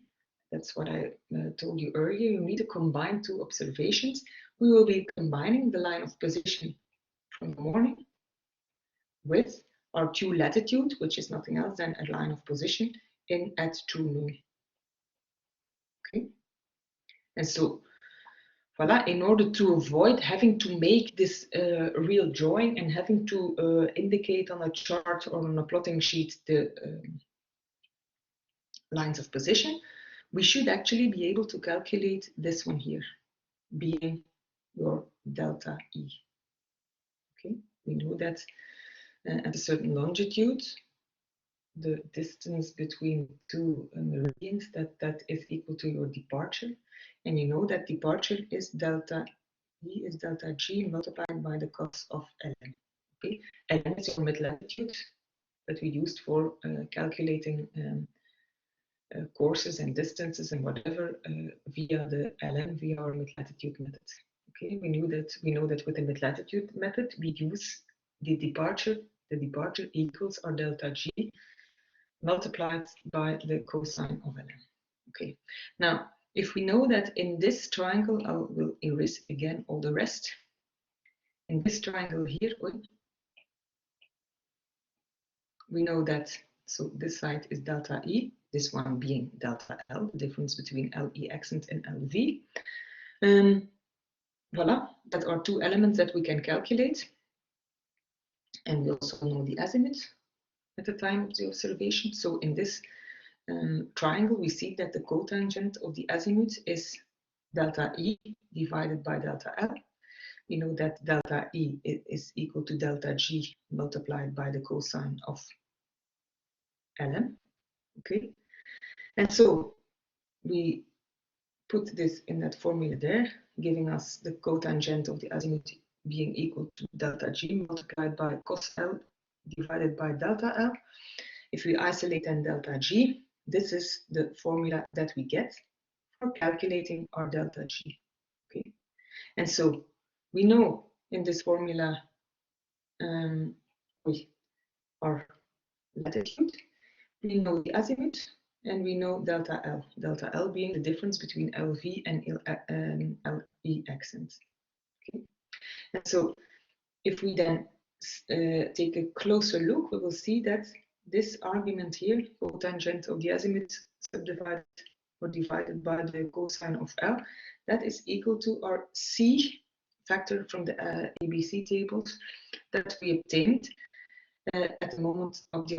that's what I told you earlier, you need to combine two observations. We will be combining the line of position from the morning with our true latitude, which is nothing else than a line of position at true noon. Okay, and so voila, in order to avoid having to make this real drawing and having to indicate on a chart or on a plotting sheet the lines of position, we should actually be able to calculate this one here, being your delta E. Okay, we know that at a certain longitude, the distance between two meridians, that is equal to your departure. And you know that departure is delta E is delta G multiplied by the cos of ln. Okay, ln is your mid-latitude that we used for calculating courses and distances and whatever via the ln via our mid-latitude method. Okay, we know that with the mid-latitude method we use the departure equals our delta G multiplied by the cosine of ln. Okay, now if we know that in this triangle, I will erase again all the rest. In this triangle here, we know that, so this side is delta E, this one being delta L, the difference between LE accent and LV. Voila, that are two elements that we can calculate. And we also know the azimuth at the time of the observation. So in this triangle, we see that the cotangent of the azimuth is delta E divided by delta L. We know that delta E is equal to delta G multiplied by the cosine of ln. Okay, and so we put this in that formula there, giving us the cotangent of the azimuth being equal to delta G multiplied by cos L divided by delta L. If we isolate then delta G, this is the formula that we get for calculating our delta G. Okay, and so we know in this formula our latitude, we know the azimuth, and we know delta L being the difference between LV and LE accents. Okay, and so if we then take a closer look, we will see that this argument here, cotangent of the azimuth subdivided or divided by the cosine of L, that is equal to our C factor from the ABC tables that we obtained at the moment of the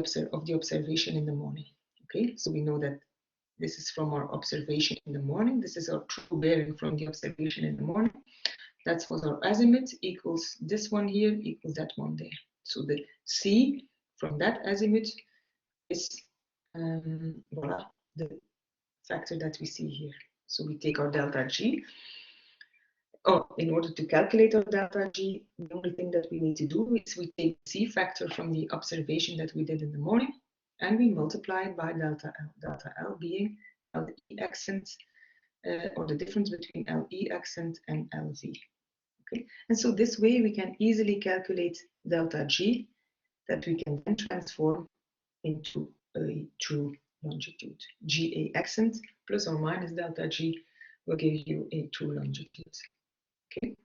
observation in the morning. Okay, so we know that this is from our observation in the morning. This is our true bearing from the observation in the morning. That's what our azimuth equals this one here equals that one there. So the C from that azimuth is voila, the factor that we see here. So we take our delta G. In order to calculate our delta G, the only thing that we need to do is we take the C factor from the observation that we did in the morning, and we multiply it by delta L. Delta L being LE accent, or the difference between LE accent and LV. Okay, and so this way we can easily calculate delta G that we can then transform into a true longitude. GA accent plus or minus delta G will give you a true longitude. Okay,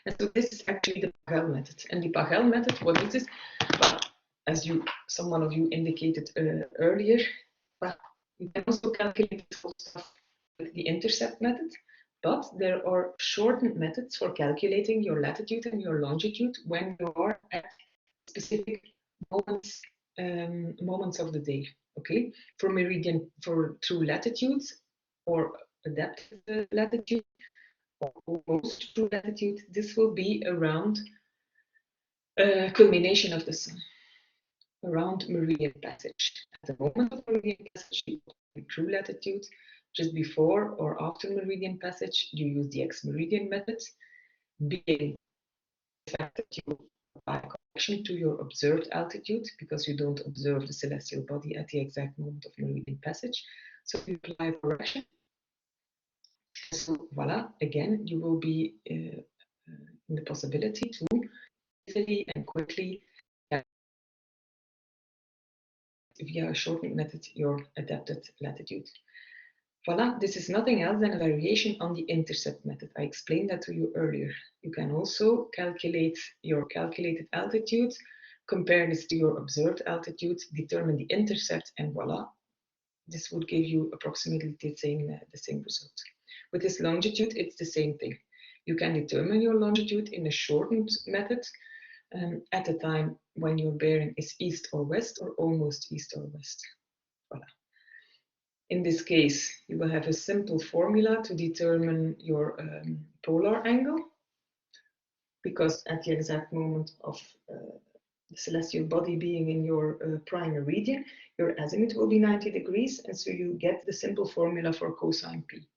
and so this is actually the Pachel method. And the Pachel method, what is this? Well, as someone of you indicated earlier, well, you can also calculate this whole stuff with the intercept method. But there are shortened methods for calculating your latitude and your longitude when you are at specific moments of the day. Okay, for meridian, for true latitudes or adapted latitude or almost true latitude, this will be around culmination of the sun, around meridian passage. At the moment of meridian passage, you use true latitude. Just before or after meridian passage, you use the ex-meridian method, being the fact that you apply correction to your observed altitude because you don't observe the celestial body at the exact moment of meridian passage. So you apply correction. So voila, again, you will be in the possibility to easily and quickly via a shortened method your adapted latitude. Voila, this is nothing else than a variation on the intercept method. I explained that to you earlier. You can also calculate your calculated altitude, compare this to your observed altitude, determine the intercept, and voila, this would give you approximately the same result. With this longitude, it's the same thing. You can determine your longitude in a shortened method at the time when your bearing is east or west or almost east or west. Voila. In this case, you will have a simple formula to determine your polar angle, because at the exact moment of the celestial body being in your prime meridian, your azimuth will be 90 degrees, and so you get the simple formula for cosine p.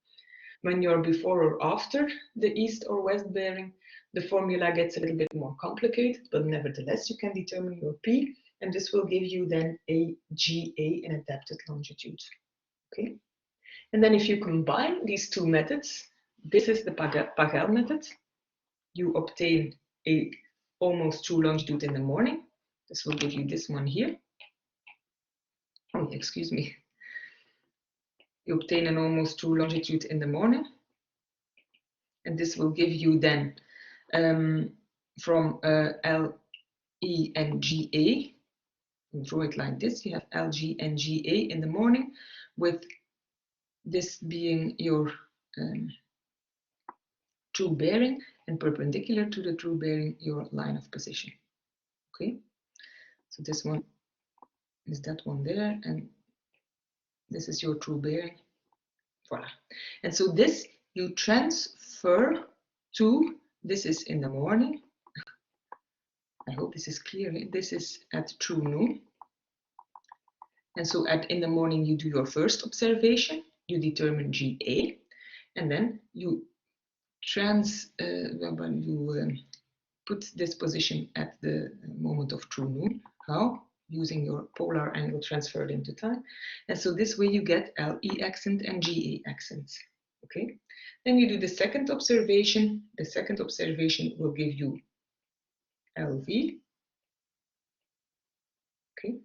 When you're before or after the east or west bearing, the formula gets a little bit more complicated, but nevertheless, you can determine your p, and this will give you then a GA, an adapted longitude. Okay, and then if you combine these two methods, this is the Pachel method. You obtain a almost true longitude in the morning. This will give you this one here. Oh, excuse me. You obtain an almost true longitude in the morning, and this will give you then from L, E, and GA. You draw it like this. You have L, G, and GA in the morning, with this being your true bearing, and perpendicular to the true bearing, your line of position. Okay, so this one is that one there, and this is your true bearing. Voila. And so this you transfer to, this is in the morning. I hope this is clear. This is at true noon. And so in the morning you do your first observation, you determine GA, and then you put this position at the moment of true noon. How? Using your polar angle transferred into time. And so this way you get LE accent and GA accents. Okay. Then you do the second observation. The second observation will give you LV. Okay.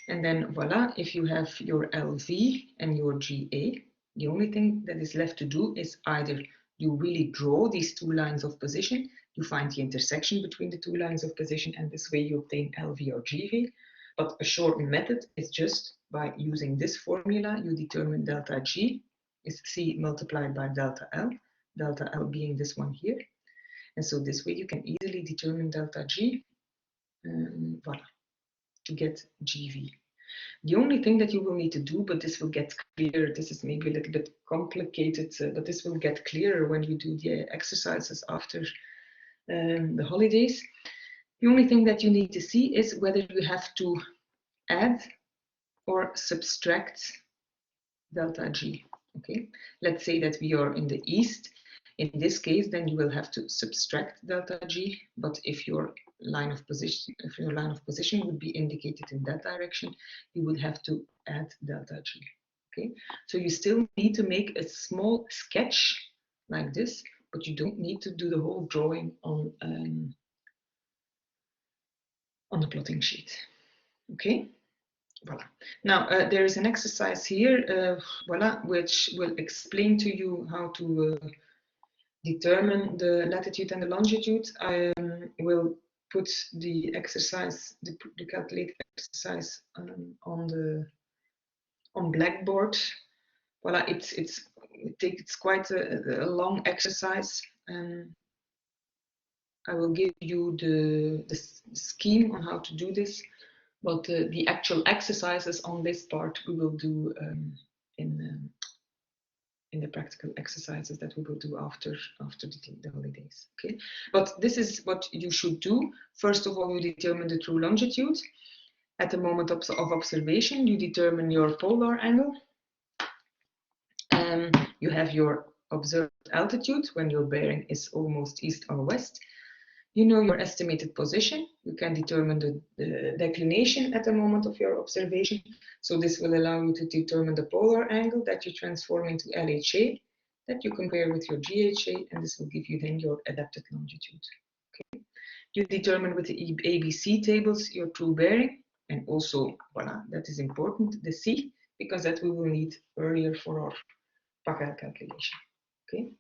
And then voila, if you have your LV and your GA, the only thing that is left to do is either you really draw these two lines of position, you find the intersection between the two lines of position, and this way you obtain LV or GV. But a shortened method is just by using this formula, you determine delta G is C multiplied by delta L being this one here. And so this way you can easily determine delta G, voila, to get GV. The only thing that you will need to do, but this will get clear, this is maybe a little bit complicated, but this will get clearer when you do the exercises after the holidays. The only thing that you need to see is whether you have to add or subtract delta G. Okay, let's say that we are in the east. In this case, then you will have to subtract delta G, but if your line of position would be indicated in that direction, you would have to add delta G. Okay, so you still need to make a small sketch like this, but you don't need to do the whole drawing on the plotting sheet. Okay, voila. Now there is an exercise here, voila, which will explain to you how to determine the latitude and the longitude. I will put the exercise, the calculated exercise on Blackboard voila, it's quite a long exercise. I will give you the scheme on how to do this, but the actual exercises on this part we will do in the practical exercises that we will do after the holidays. Okay, but this is what you should do. First of all, you determine the true longitude. At the moment of observation, you determine your polar angle. You have your observed altitude when your bearing is almost east or west. You know your estimated position. You can determine the declination at the moment of your observation. So this will allow you to determine the polar angle that you transform into LHA, that you compare with your GHA, and this will give you then your adapted longitude. Okay. You determine with the ABC tables your true bearing, and also, voila, that is important, the C, because that we will need earlier for our Pachel calculation. Okay.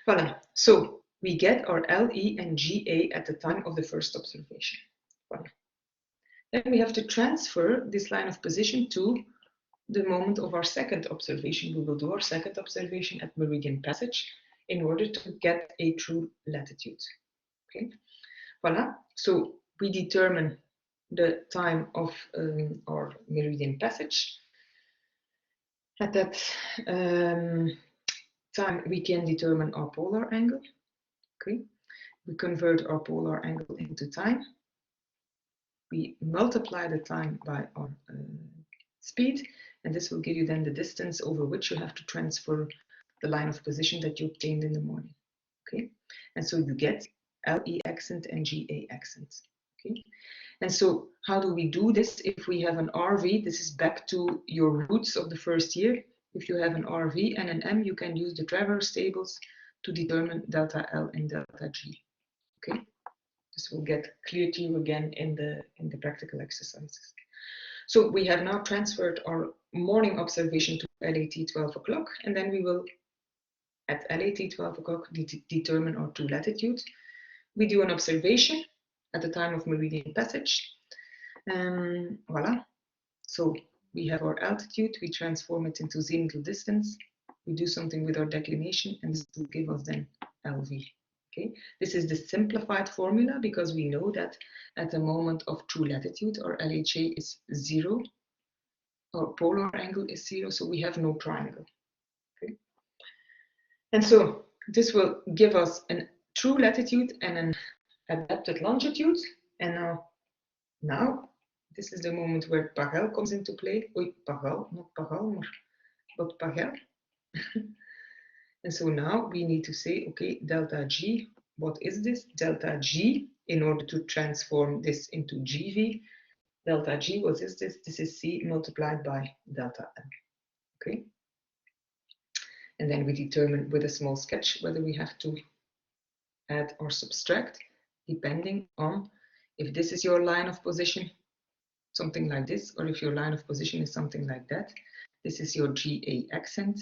Voilà. So we get our LE and GA at the time of the first observation. Voilà. Then we have to transfer this line of position to the moment of our second observation. We will do our second observation at meridian passage in order to get a true latitude. Okay. Voilà. So we determine the time of our meridian passage. At that time, we can determine our polar angle. Okay, we convert our polar angle into time. We multiply the time by our speed, and this will give you then the distance over which you have to transfer the line of position that you obtained in the morning. Okay, and so you get LE accent and GA accent. Okay, and so how do we do this? If we have an RV, this is back to your roots of the first year. If you have an RV and an M, you can use the traverse tables to determine delta L and delta G. Okay, this will get clear to you again in the practical exercises. So we have now transferred our morning observation to LAT 12 o'clock, and then we will, at LAT 12 o'clock, determine our true latitude. We do an observation at the time of meridian passage. Voila. So we have our altitude, we transform it into zenithal distance, we do something with our declination, and this will give us then LV. Okay, this is the simplified formula because we know that at the moment of true latitude, our LHA is 0, our polar angle is 0, so we have no triangle. Okay, and so this will give us a true latitude and an adapted longitude. And now this is the moment where Pachel comes into play. Pachel, not Pachel, but Pachel. And so now we need to say, okay, delta G, what is this? Delta G, in order to transform this into GV, delta G, what is this? This is C multiplied by delta M. Okay. And then we determine with a small sketch whether we have to add or subtract, depending on if this is your line of position, something like this, or if your line of position is something like that. This is your GA accent.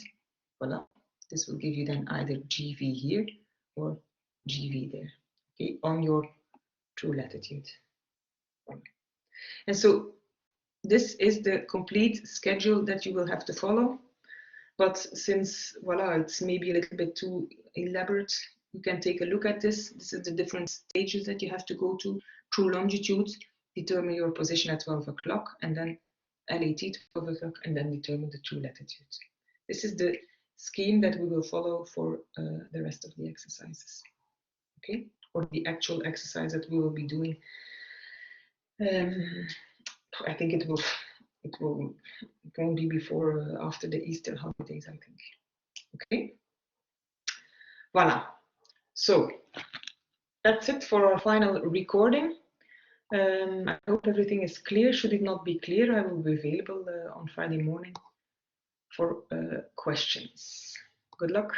Voila. This will give you then either GV here or GV there, okay, on your true latitude. And so this is the complete schedule that you will have to follow. But since, voila, it's maybe a little bit too elaborate, you can take a look at this. This is the different stages that you have to go to. True longitude, determine your position at 12 o'clock, and then LAT 12 o'clock, and then determine the true latitude. This is the scheme that we will follow for the rest of the exercises, okay, or the actual exercise that we will be doing. I think it won't be before after the Easter holidays, I think. Okay, voila. So that's it for our final recording. I hope everything is clear. Should it not be clear, I will be available on Friday morning for questions. Good luck.